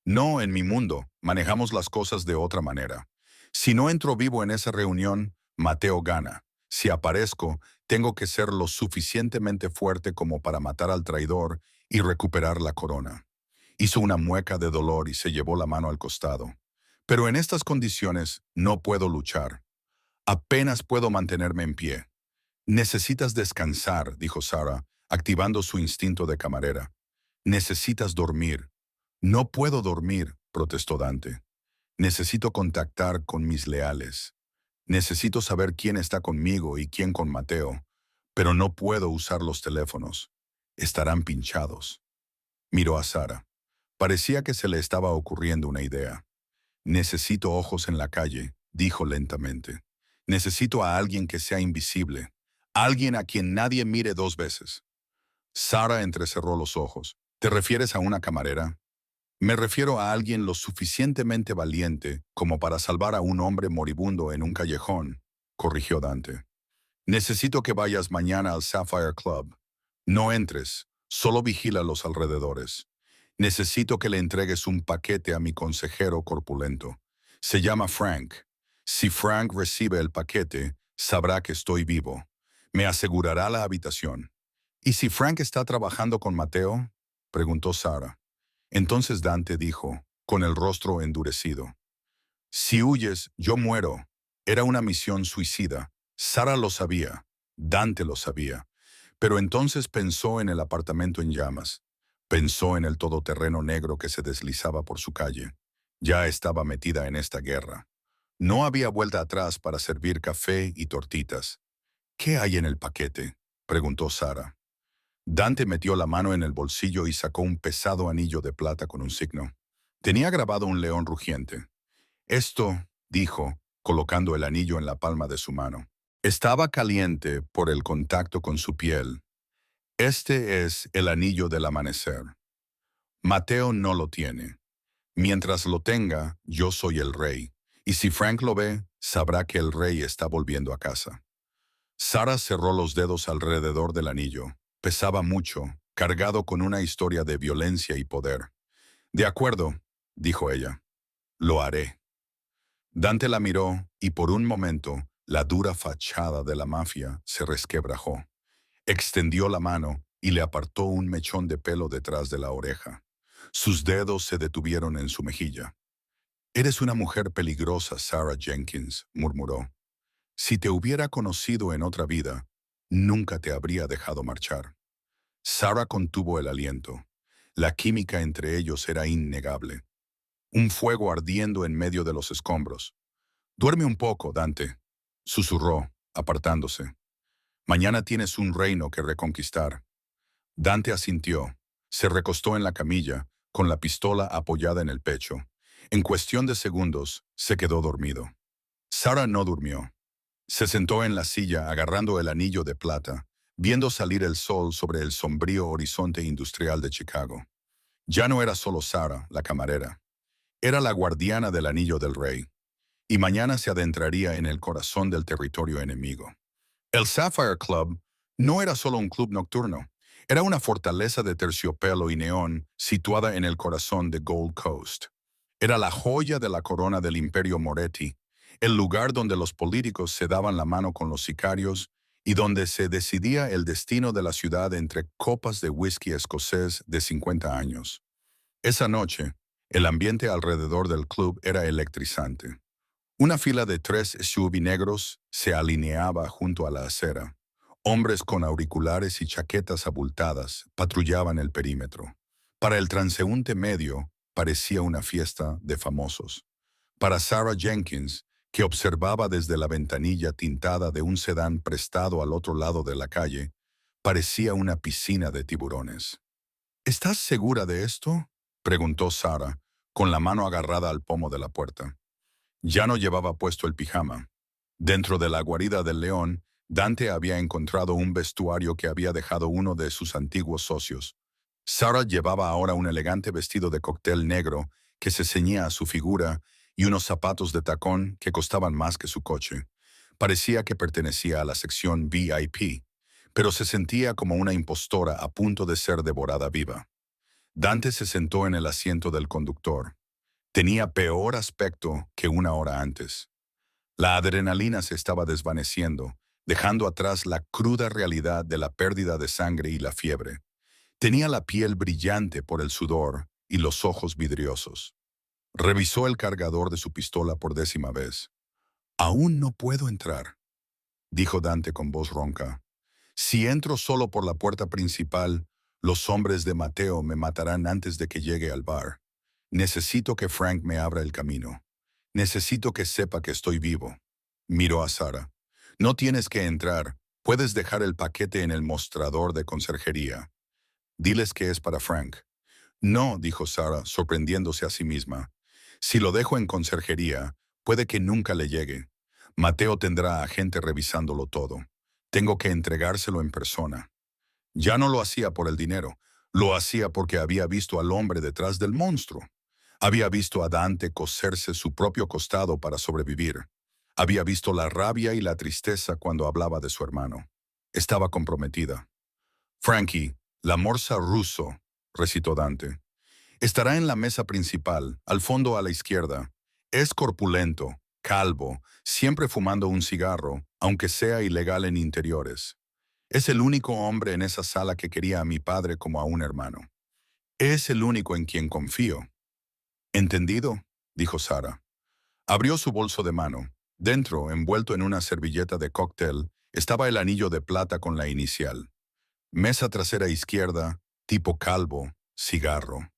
No, en mi mundo. Manejamos las cosas de otra manera. Si no entro vivo en esa reunión, Mateo gana. Si aparezco, tengo que ser lo suficientemente fuerte como para matar al traidor y recuperar la corona. Hizo una mueca de dolor y se llevó la mano al costado. Pero en estas condiciones no puedo luchar. Apenas puedo mantenerme en pie. Necesitas descansar, dijo Sara, activando su instinto de camarera. Necesitas dormir. No puedo dormir, protestó Dante. Necesito contactar con mis leales. Necesito saber quién está conmigo y quién con Mateo, pero no puedo usar los teléfonos. Estarán pinchados. Miró a Sara. Parecía que se le estaba ocurriendo una idea. Necesito ojos en la calle, dijo lentamente. Necesito a alguien que sea invisible. Alguien a quien nadie mire 2 veces. Sara entrecerró los ojos. ¿Te refieres a una camarera? Me refiero a alguien lo suficientemente valiente como para salvar a un hombre moribundo en un callejón, corrigió Dante. Necesito que vayas mañana al Sapphire Club. No entres, solo vigila los alrededores. Necesito que le entregues un paquete a mi consejero corpulento. Se llama Frank. Si Frank recibe el paquete, sabrá que estoy vivo. Me asegurará la habitación. ¿Y si Frank está trabajando con Mateo?, preguntó Sara. Entonces Dante dijo, con el rostro endurecido. Si huyes, yo muero. Era una misión suicida. Sara lo sabía. Dante lo sabía. Pero entonces pensó en el apartamento en llamas. Pensó en el todoterreno negro que se deslizaba por su calle. Ya estaba metida en esta guerra. No había vuelta atrás para servir café y tortitas. ¿Qué hay en el paquete?, preguntó Sara. Dante metió la mano en el bolsillo y sacó un pesado anillo de plata con un signo. Tenía grabado un león rugiente. Esto, dijo, colocando el anillo en la palma de su mano. Estaba caliente por el contacto con su piel. Este es el anillo del amanecer. Mateo no lo tiene. Mientras lo tenga, yo soy el rey. Y si Frank lo ve, sabrá que el rey está volviendo a casa. Sara cerró los dedos alrededor del anillo. Pesaba mucho, cargado con una historia de violencia y poder. De acuerdo, dijo ella. Lo haré. Dante la miró y por un momento la dura fachada de la mafia se resquebrajó. Extendió la mano y le apartó un mechón de pelo detrás de la oreja. Sus dedos se detuvieron en su mejilla. «Eres una mujer peligrosa, Sarah Jenkins», murmuró. «Si te hubiera conocido en otra vida, nunca te habría dejado marchar». Sarah contuvo el aliento. La química entre ellos era innegable. Un fuego ardiendo en medio de los escombros. «Duerme un poco, Dante», susurró, apartándose. «Mañana tienes un reino que reconquistar». Dante asintió. Se recostó en la camilla, con la pistola apoyada en el pecho. En cuestión de segundos, se quedó dormido. Sarah no durmió. Se sentó en la silla agarrando el anillo de plata, viendo salir el sol sobre el sombrío horizonte industrial de Chicago. Ya no era solo Sarah, la camarera. Era la guardiana del anillo del rey. Y mañana se adentraría en el corazón del territorio enemigo. El Sapphire Club no era solo un club nocturno. Era una fortaleza de terciopelo y neón situada en el corazón de Gold Coast. Era la joya de la corona del Imperio Moretti, el lugar donde los políticos se daban la mano con los sicarios y donde se decidía el destino de la ciudad entre copas de whisky escocés de 50 años. Esa noche, el ambiente alrededor del club era electrizante. Una fila de 3 SUV negros se alineaba junto a la acera. Hombres con auriculares y chaquetas abultadas patrullaban el perímetro. Para el transeúnte medio, parecía una fiesta de famosos. Para Sarah Jenkins, que observaba desde la ventanilla tintada de un sedán prestado al otro lado de la calle, parecía una piscina de tiburones. «¿Estás segura de esto?», preguntó Sarah, con la mano agarrada al pomo de la puerta. Ya no llevaba puesto el pijama. Dentro de la guarida del león, Dante había encontrado un vestuario que había dejado uno de sus antiguos socios. Sarah llevaba ahora un elegante vestido de cóctel negro que se ceñía a su figura y unos zapatos de tacón que costaban más que su coche. Parecía que pertenecía a la sección VIP, pero se sentía como una impostora a punto de ser devorada viva. Dante se sentó en el asiento del conductor. Tenía peor aspecto que una hora antes. La adrenalina se estaba desvaneciendo, dejando atrás la cruda realidad de la pérdida de sangre y la fiebre. Tenía la piel brillante por el sudor y los ojos vidriosos. Revisó el cargador de su pistola por 10ª vez. «Aún no puedo entrar», dijo Dante con voz ronca. «Si entro solo por la puerta principal, los hombres de Mateo me matarán antes de que llegue al bar. Necesito que Frank me abra el camino. Necesito que sepa que estoy vivo». Miró a Sarah. «No tienes que entrar. Puedes dejar el paquete en el mostrador de conserjería. Diles que es para Frank». «No», dijo Sarah, sorprendiéndose a sí misma. «Si lo dejo en conserjería, puede que nunca le llegue. Mateo tendrá a gente revisándolo todo. Tengo que entregárselo en persona». Ya no lo hacía por el dinero. Lo hacía porque había visto al hombre detrás del monstruo. Había visto a Dante coserse su propio costado para sobrevivir. Había visto la rabia y la tristeza cuando hablaba de su hermano. Estaba comprometida. «Frankie, la morsa ruso», recitó Dante. «Estará en la mesa principal, al fondo a la izquierda. Es corpulento, calvo, siempre fumando un cigarro, aunque sea ilegal en interiores. Es el único hombre en esa sala que quería a mi padre como a un hermano. Es el único en quien confío». «¿Entendido?», dijo Sarah. Abrió su bolso de mano. Dentro, envuelto en una servilleta de cóctel, estaba el anillo de plata con la inicial. Mesa trasera izquierda, tipo calvo, cigarro.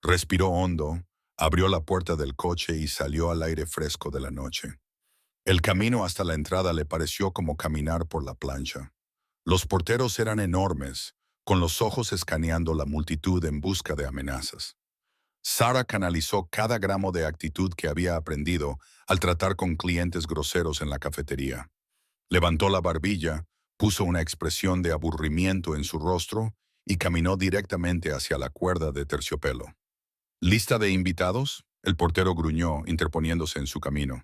Respiró hondo, abrió la puerta del coche y salió al aire fresco de la noche. El camino hasta la entrada le pareció como caminar por la plancha. Los porteros eran enormes, con los ojos escaneando la multitud en busca de amenazas. Sarah canalizó cada gramo de actitud que había aprendido al tratar con clientes groseros en la cafetería. Levantó la barbilla, Puso una expresión de aburrimiento en su rostro y caminó directamente hacia la cuerda de terciopelo. ¿Lista de invitados? El portero gruñó, interponiéndose en su camino.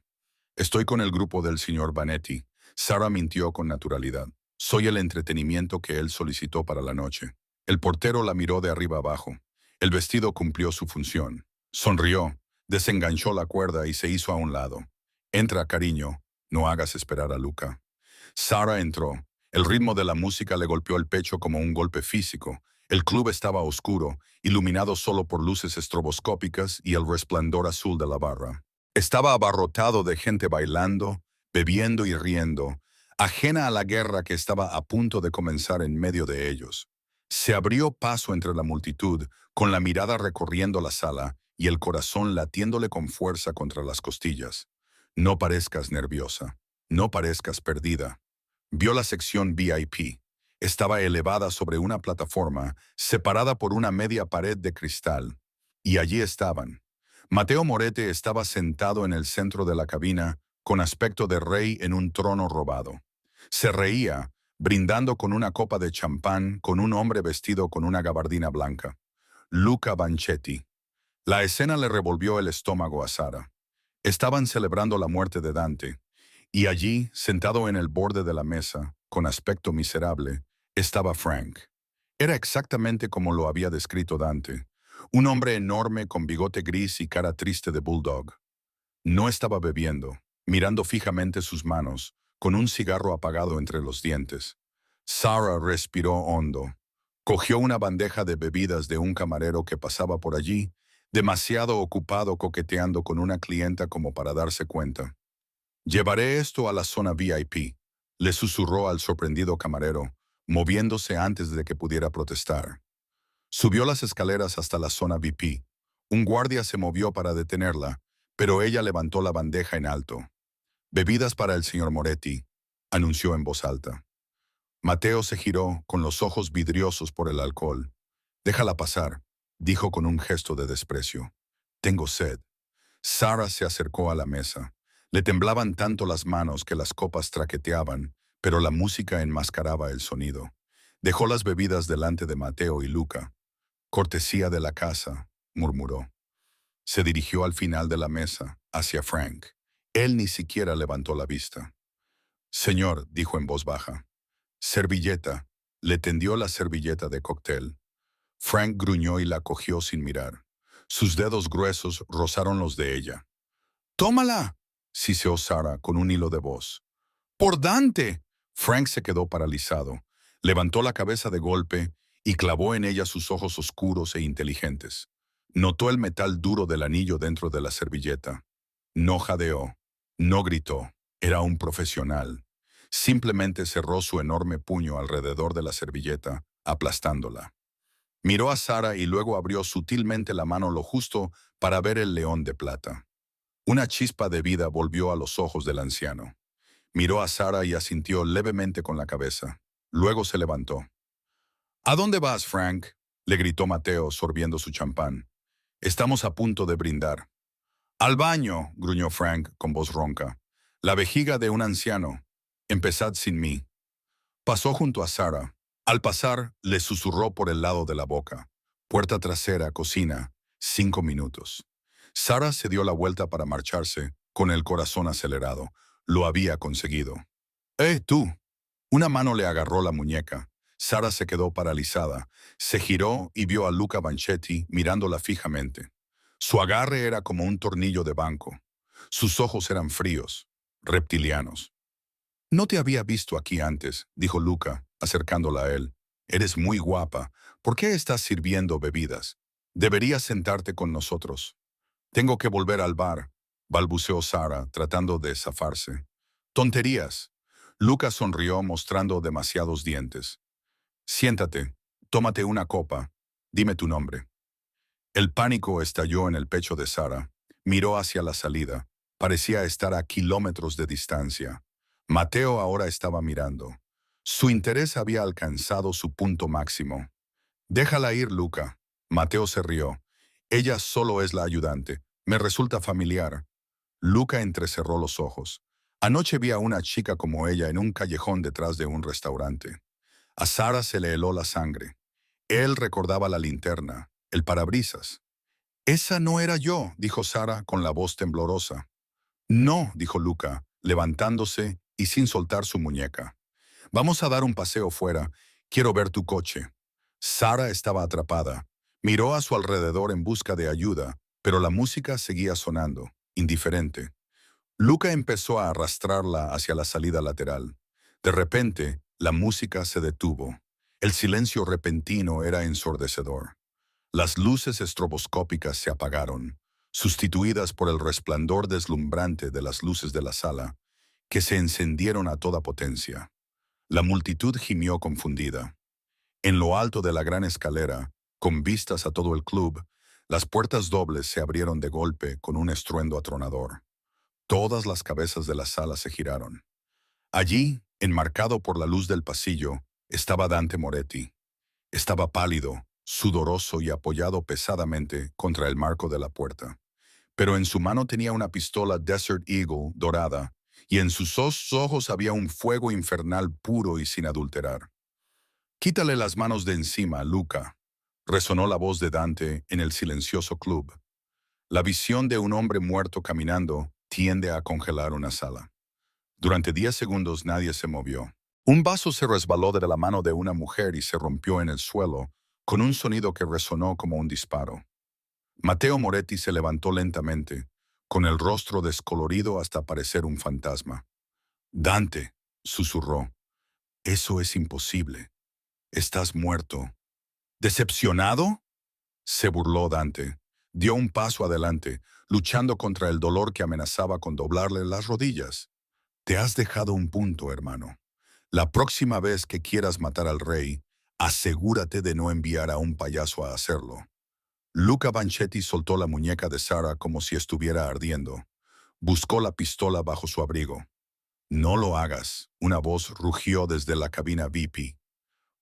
Estoy con el grupo del señor Vanetti. Sara mintió con naturalidad. Soy el entretenimiento que él solicitó para la noche. El portero la miró de arriba abajo. El vestido cumplió su función. Sonrió, desenganchó la cuerda y se hizo a un lado. Entra, cariño. No hagas esperar a Luca. Sara entró. El ritmo de la música le golpeó el pecho como un golpe físico. El club estaba oscuro, iluminado solo por luces estroboscópicas y el resplandor azul de la barra. Estaba abarrotado de gente bailando, bebiendo y riendo, ajena a la guerra que estaba a punto de comenzar en medio de ellos. Se abrió paso entre la multitud, con la mirada recorriendo la sala y el corazón latiéndole con fuerza contra las costillas. No parezcas nerviosa, no parezcas perdida. Vio la sección VIP. Estaba elevada sobre una plataforma, separada por una media pared de cristal. Y allí estaban. Matteo Moretti estaba sentado en el centro de la cabina, con aspecto de rey en un trono robado. Se reía, brindando con una copa de champán con un hombre vestido con una gabardina blanca. Luca Banchetti. La escena le revolvió el estómago a Sara. Estaban celebrando la muerte de Dante. Y allí, sentado en el borde de la mesa, con aspecto miserable, estaba Frank. Era exactamente como lo había descrito Dante, un hombre enorme con bigote gris y cara triste de bulldog. No estaba bebiendo, mirando fijamente sus manos, con un cigarro apagado entre los dientes. Sara respiró hondo. Cogió una bandeja de bebidas de un camarero que pasaba por allí, demasiado ocupado coqueteando con una clienta como para darse cuenta. «Llevaré esto a la zona VIP», le susurró al sorprendido camarero, moviéndose antes de que pudiera protestar. Subió las escaleras hasta la zona VIP. Un guardia se movió para detenerla, pero ella levantó la bandeja en alto. «Bebidas para el señor Moretti», anunció en voz alta. Mateo se giró, con los ojos vidriosos por el alcohol. «Déjala pasar», dijo con un gesto de desprecio. «Tengo sed». Sara se acercó a la mesa. Le temblaban tanto las manos que las copas traqueteaban, pero la música enmascaraba el sonido. Dejó las bebidas delante de Mateo y Luca. «Cortesía de la casa», murmuró. Se dirigió al final de la mesa, hacia Frank. Él ni siquiera levantó la vista. «Señor», dijo en voz baja. «Servilleta». Le tendió la servilleta de cóctel. Frank gruñó y la cogió sin mirar. Sus dedos gruesos rozaron los de ella. «¡Tómala!», siseó Sara con un hilo de voz. «¡Por Dante!». Frank se quedó paralizado. Levantó la cabeza de golpe y clavó en ella sus ojos oscuros e inteligentes. Notó el metal duro del anillo dentro de la servilleta. No jadeó, no gritó. Era un profesional. Simplemente cerró su enorme puño alrededor de la servilleta, aplastándola. Miró a Sara y luego abrió sutilmente la mano lo justo para ver el león de plata. Una chispa de vida volvió a los ojos del anciano. Miró a Sara y asintió levemente con la cabeza. Luego se levantó. «¿A dónde vas, Frank?», le gritó Mateo, sorbiendo su champán. «Estamos a punto de brindar». «Al baño», gruñó Frank con voz ronca. «La vejiga de un anciano. Empezad sin mí». Pasó junto a Sara. Al pasar, le susurró por el lado de la boca. «Puerta trasera, cocina. 5 minutos». Sara se dio la vuelta para marcharse, con el corazón acelerado. Lo había conseguido. Tú!». Una mano le agarró la muñeca. Sara se quedó paralizada. Se giró y vio a Luca Banchetti mirándola fijamente. Su agarre era como un tornillo de banco. Sus ojos eran fríos, reptilianos. «No te había visto aquí antes», dijo Luca, acercándola a él. «Eres muy guapa. ¿Por qué estás sirviendo bebidas? Deberías sentarte con nosotros». «Tengo que volver al bar», balbuceó Sara, tratando de zafarse. «Tonterías». Luca sonrió mostrando demasiados dientes. «Siéntate, tómate una copa. Dime tu nombre». El pánico estalló en el pecho de Sara. Miró hacia la salida. Parecía estar a kilómetros de distancia. Mateo ahora estaba mirando. Su interés había alcanzado su punto máximo. «Déjala ir, Luca». Mateo se rió. «Ella solo es la ayudante. Me resulta familiar». Luca entrecerró los ojos. Anoche vi a una chica como ella en un callejón detrás de un restaurante. A Sara se le heló la sangre. Él recordaba la linterna, el parabrisas. Esa no era yo, dijo Sara con la voz temblorosa. No, dijo Luca, levantándose y sin soltar su muñeca. Vamos a dar un paseo fuera. Quiero ver tu coche. Sara estaba atrapada. Miró a su alrededor en busca de ayuda, pero la música seguía sonando, indiferente. Luca empezó a arrastrarla hacia la salida lateral. De repente, la música se detuvo. El silencio repentino era ensordecedor. Las luces estroboscópicas se apagaron, sustituidas por el resplandor deslumbrante de las luces de la sala, que se encendieron a toda potencia. La multitud gimió confundida. En lo alto de la gran escalera, con vistas a todo el club, las puertas dobles se abrieron de golpe con un estruendo atronador. Todas las cabezas de la sala se giraron. Allí, enmarcado por la luz del pasillo, estaba Dante Moretti. Estaba pálido, sudoroso y apoyado pesadamente contra el marco de la puerta. Pero en su mano tenía una pistola Desert Eagle dorada, y en sus ojos había un fuego infernal puro y sin adulterar. «Quítale las manos de encima, Luca», resonó la voz de Dante en el silencioso club. La visión de un hombre muerto caminando tiende a congelar una sala. Durante 10 segundos nadie se movió. Un vaso se resbaló de la mano de una mujer y se rompió en el suelo, con un sonido que resonó como un disparo. Matteo Moretti se levantó lentamente, con el rostro descolorido hasta parecer un fantasma. «Dante», susurró, «eso es imposible. Estás muerto». «¿Decepcionado?», se burló Dante. Dio un paso adelante, luchando contra el dolor que amenazaba con doblarle las rodillas. «Te has dejado un punto, hermano. La próxima vez que quieras matar al rey, asegúrate de no enviar a un payaso a hacerlo». Luca Banchetti soltó la muñeca de Sara como si estuviera ardiendo. Buscó la pistola bajo su abrigo. «No lo hagas», una voz rugió desde la cabina VIP.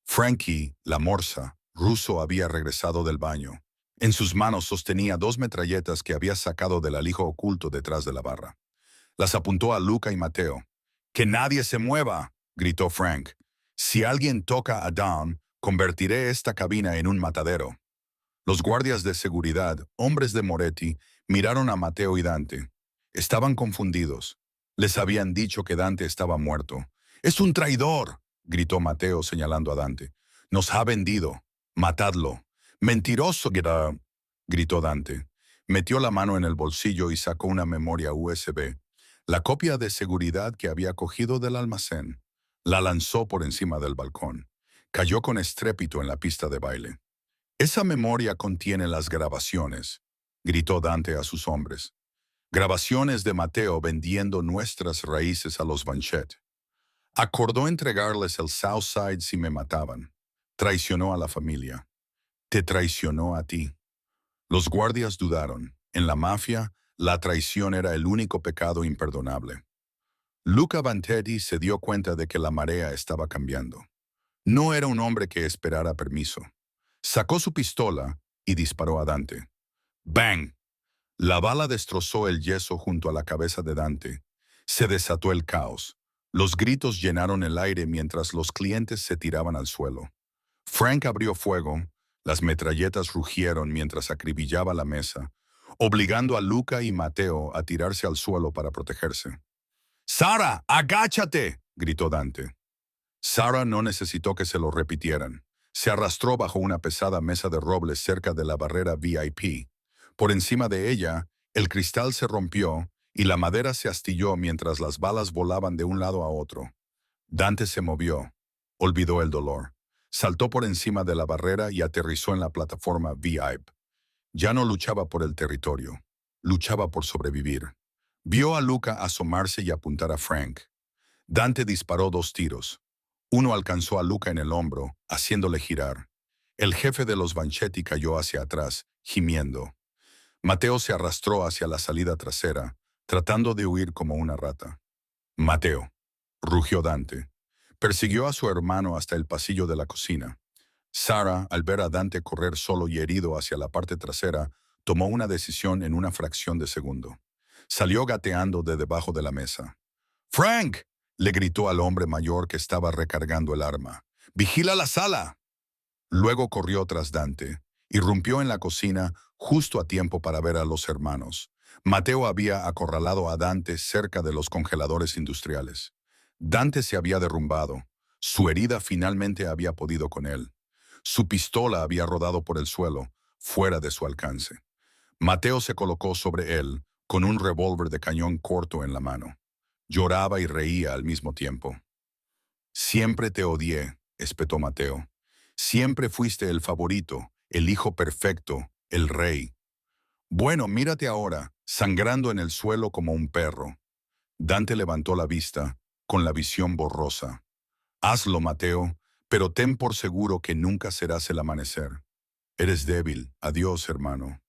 Frankie, la morsa, ruso, había regresado del baño. En sus manos sostenía 2 metralletas que había sacado del alijo oculto detrás de la barra. Las apuntó a Luca y Matteo. «¡Que nadie se mueva!», gritó Frank. «Si alguien toca a Don, convertiré esta cabina en un matadero». Los guardias de seguridad, hombres de Moretti, miraron a Matteo y Dante. Estaban confundidos. Les habían dicho que Dante estaba muerto. «¡Es un traidor!», gritó Matteo señalando a Dante. «Nos ha vendido. Matadlo». «¡Mentiroso!», gritó Dante. Metió la mano en el bolsillo y sacó una memoria USB, la copia de seguridad que había cogido del almacén. La lanzó por encima del balcón. Cayó con estrépito en la pista de baile. «Esa memoria contiene las grabaciones», gritó Dante a sus hombres. «Grabaciones de Matteo vendiendo nuestras raíces a los Banchette. Acordó entregarles el Southside si me mataban. Traicionó a la familia. Te traicionó a ti». Los guardias dudaron. En la mafia, la traición era el único pecado imperdonable. Luca Banchetti se dio cuenta de que la marea estaba cambiando. No era un hombre que esperara permiso. Sacó su pistola y disparó a Dante. ¡Bang! La bala destrozó el yeso junto a la cabeza de Dante. Se desató el caos. Los gritos llenaron el aire mientras los clientes se tiraban al suelo. Frank abrió fuego. Las metralletas rugieron mientras acribillaba la mesa, obligando a Luca y Matteo a tirarse al suelo para protegerse. «¡Sara, agáchate!», gritó Dante. Sara no necesitó que se lo repitieran. Se arrastró bajo una pesada mesa de roble cerca de la barrera VIP. Por encima de ella, el cristal se rompió y la madera se astilló mientras las balas volaban de un lado a otro. Dante se movió. Olvidó el dolor. Saltó por encima de la barrera y aterrizó en la plataforma VIP. Ya no luchaba por el territorio. Luchaba por sobrevivir. Vio a Luca asomarse y apuntar a Frank. Dante disparó 2 tiros. Uno alcanzó a Luca en el hombro, haciéndole girar. El jefe de los Banchetti cayó hacia atrás, gimiendo. Matteo se arrastró hacia la salida trasera, tratando de huir como una rata. «Matteo», rugió Dante. Persiguió a su hermano hasta el pasillo de la cocina. Sara, al ver a Dante correr solo y herido hacia la parte trasera, tomó una decisión en una fracción de segundo. Salió gateando de debajo de la mesa. ¡Frank!, le gritó al hombre mayor que estaba recargando el arma. ¡Vigila la sala! Luego corrió tras Dante. Irrumpió en la cocina justo a tiempo para ver a los hermanos. Mateo había acorralado a Dante cerca de los congeladores industriales. Dante se había derrumbado. Su herida finalmente había podido con él. Su pistola había rodado por el suelo, fuera de su alcance. Mateo se colocó sobre él, con un revólver de cañón corto en la mano. Lloraba y reía al mismo tiempo. Siempre te odié, espetó Mateo. Siempre fuiste el favorito, el hijo perfecto, el rey. Bueno, mírate ahora, sangrando en el suelo como un perro. Dante levantó la vista, con la visión borrosa. Hazlo, Mateo, pero ten por seguro que nunca serás el amanecer. Eres débil. Adiós, hermano.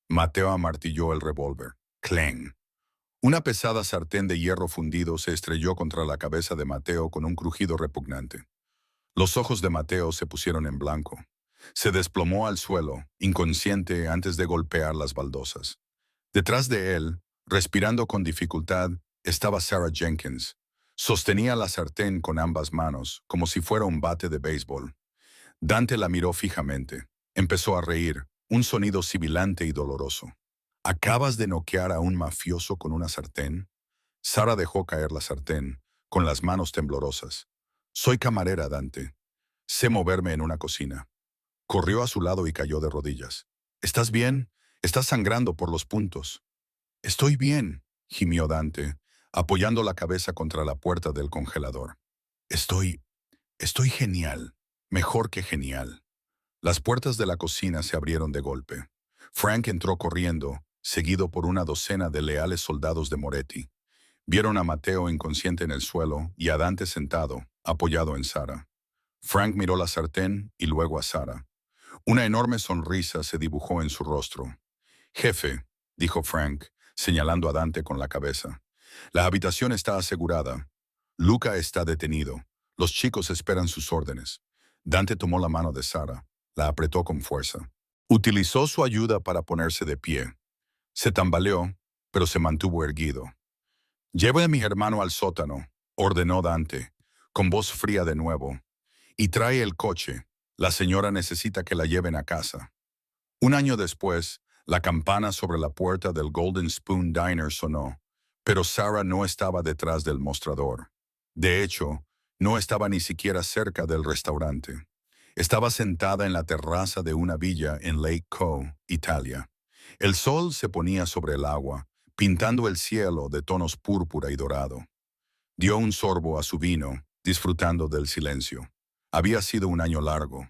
Mateo amartilló el revólver. ¡Clang! Una pesada sartén de hierro fundido se estrelló contra la cabeza de Mateo con un crujido repugnante. Los ojos de Mateo se pusieron en blanco. Se desplomó al suelo, inconsciente antes de golpear las baldosas. Detrás de él, respirando con dificultad, estaba Sarah Jenkins. Sostenía la sartén con ambas manos, como si fuera un bate de béisbol. Dante la miró fijamente. Empezó a reír, un sonido sibilante y doloroso. ¿Acabas de noquear a un mafioso con una sartén? Sara dejó caer la sartén, con las manos temblorosas. Soy camarera, Dante. Sé moverme en una cocina. Corrió a su lado y cayó de rodillas. ¿Estás bien? Estás sangrando por los puntos. Estoy bien, gimió Dante, apoyando la cabeza contra la puerta del congelador. Estoy genial. Mejor que genial. Las puertas de la cocina se abrieron de golpe. Frank entró corriendo, seguido por una docena de leales soldados de Moretti. Vieron a Mateo inconsciente en el suelo y a Dante sentado, apoyado en Sara. Frank miró la sartén y luego a Sara. Una enorme sonrisa se dibujó en su rostro. «Jefe», dijo Frank, señalando a Dante con la cabeza. «La habitación está asegurada. Luca está detenido. Los chicos esperan sus órdenes». Dante tomó la mano de Sara. La apretó con fuerza. Utilizó su ayuda para ponerse de pie. Se tambaleó, pero se mantuvo erguido. «Lleve a mi hermano al sótano», ordenó Dante, con voz fría de nuevo. «Y trae el coche. La señora necesita que la lleven a casa». Un año después, la campana sobre la puerta del Golden Spoon Diner sonó, pero Sara no estaba detrás del mostrador. De hecho, no estaba ni siquiera cerca del restaurante. Estaba sentada en la terraza de una villa en Lake Como, Italia. El sol se ponía sobre el agua, pintando el cielo de tonos púrpura y dorado. Dio un sorbo a su vino, disfrutando del silencio. Había sido un año largo.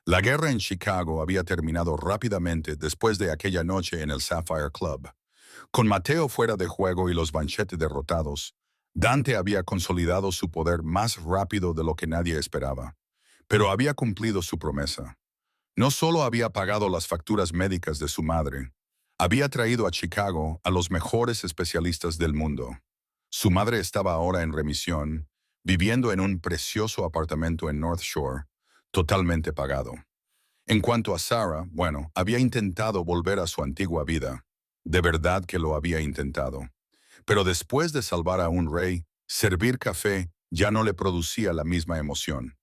La guerra en Chicago había terminado rápidamente después de aquella noche en el Sapphire Club. Con Mateo fuera de juego y los Banchetti derrotados, Dante había consolidado su poder más rápido de lo que nadie esperaba. Pero había cumplido su promesa. No solo había pagado las facturas médicas de su madre, había traído a Chicago a los mejores especialistas del mundo. Su madre estaba ahora en remisión, viviendo en un precioso apartamento en North Shore, totalmente pagado. En cuanto a Sarah, bueno, había intentado volver a su antigua vida. De verdad que lo había intentado. Pero después de salvar a un rey, servir café ya no le producía la misma emoción.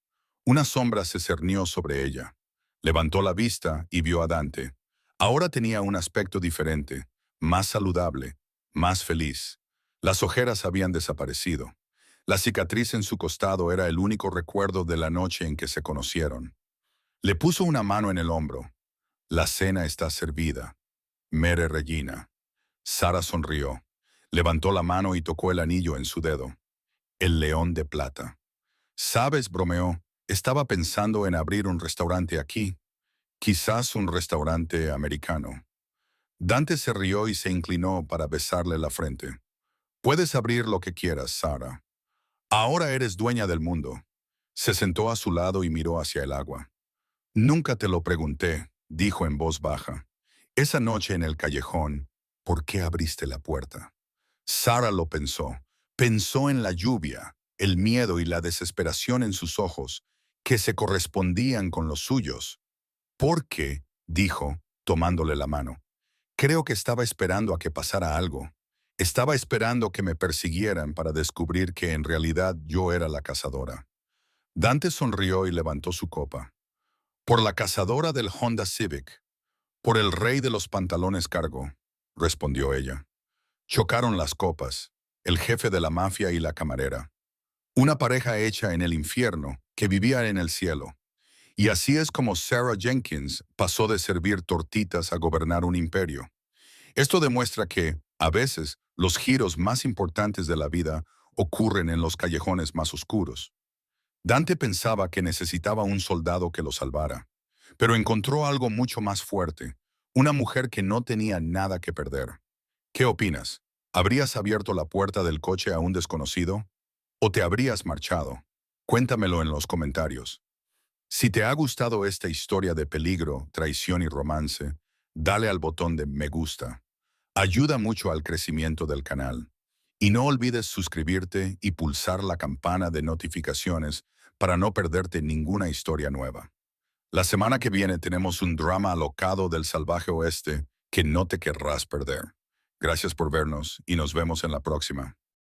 Una sombra se cernió sobre ella. Levantó la vista y vio a Dante. Ahora tenía un aspecto diferente, más saludable, más feliz. Las ojeras habían desaparecido. La cicatriz en su costado era el único recuerdo de la noche en que se conocieron. Le puso una mano en el hombro. «La cena está servida. Mere Regina». Sara sonrió. Levantó la mano y tocó el anillo en su dedo. «El león de plata». «¿Sabes?», bromeó, «estaba pensando en abrir un restaurante aquí. Quizás un restaurante americano». Dante se rió y se inclinó para besarle la frente. «Puedes abrir lo que quieras, Sara. Ahora eres dueña del mundo». Se sentó a su lado y miró hacia el agua. «Nunca te lo pregunté», dijo en voz baja. «Esa noche en el callejón, ¿por qué abriste la puerta?» Sara lo pensó. Pensó en la lluvia, el miedo y la desesperación en sus ojos, que se correspondían con los suyos. «¿Por qué?», dijo, tomándole la mano. «Creo que estaba esperando a que pasara algo. Estaba esperando que me persiguieran para descubrir que en realidad yo era la cazadora. Dante sonrió y levantó su copa. Por la cazadora del Honda Civic, por el rey de los pantalones cargo, respondió ella. Chocaron las copas, el jefe de la mafia y la camarera. Una pareja hecha en el infierno que vivía en el cielo. Y así es como Sarah Jenkins pasó de servir tortitas a gobernar un imperio. Esto demuestra que, a veces, los giros más importantes de la vida ocurren en los callejones más oscuros. Dante pensaba que necesitaba un soldado que lo salvara, pero encontró algo mucho más fuerte, una mujer que no tenía nada que perder. ¿Qué opinas? ¿Habrías abierto la puerta del coche a un desconocido? ¿O te habrías marchado? Cuéntamelo en los comentarios. Si te ha gustado esta historia de peligro, traición y romance, dale al botón de me gusta. Ayuda mucho al crecimiento del canal. Y no olvides suscribirte y pulsar la campana de notificaciones para no perderte ninguna historia nueva. La semana que viene tenemos un drama alocado del salvaje oeste que no te querrás perder. Gracias por vernos y nos vemos en la próxima.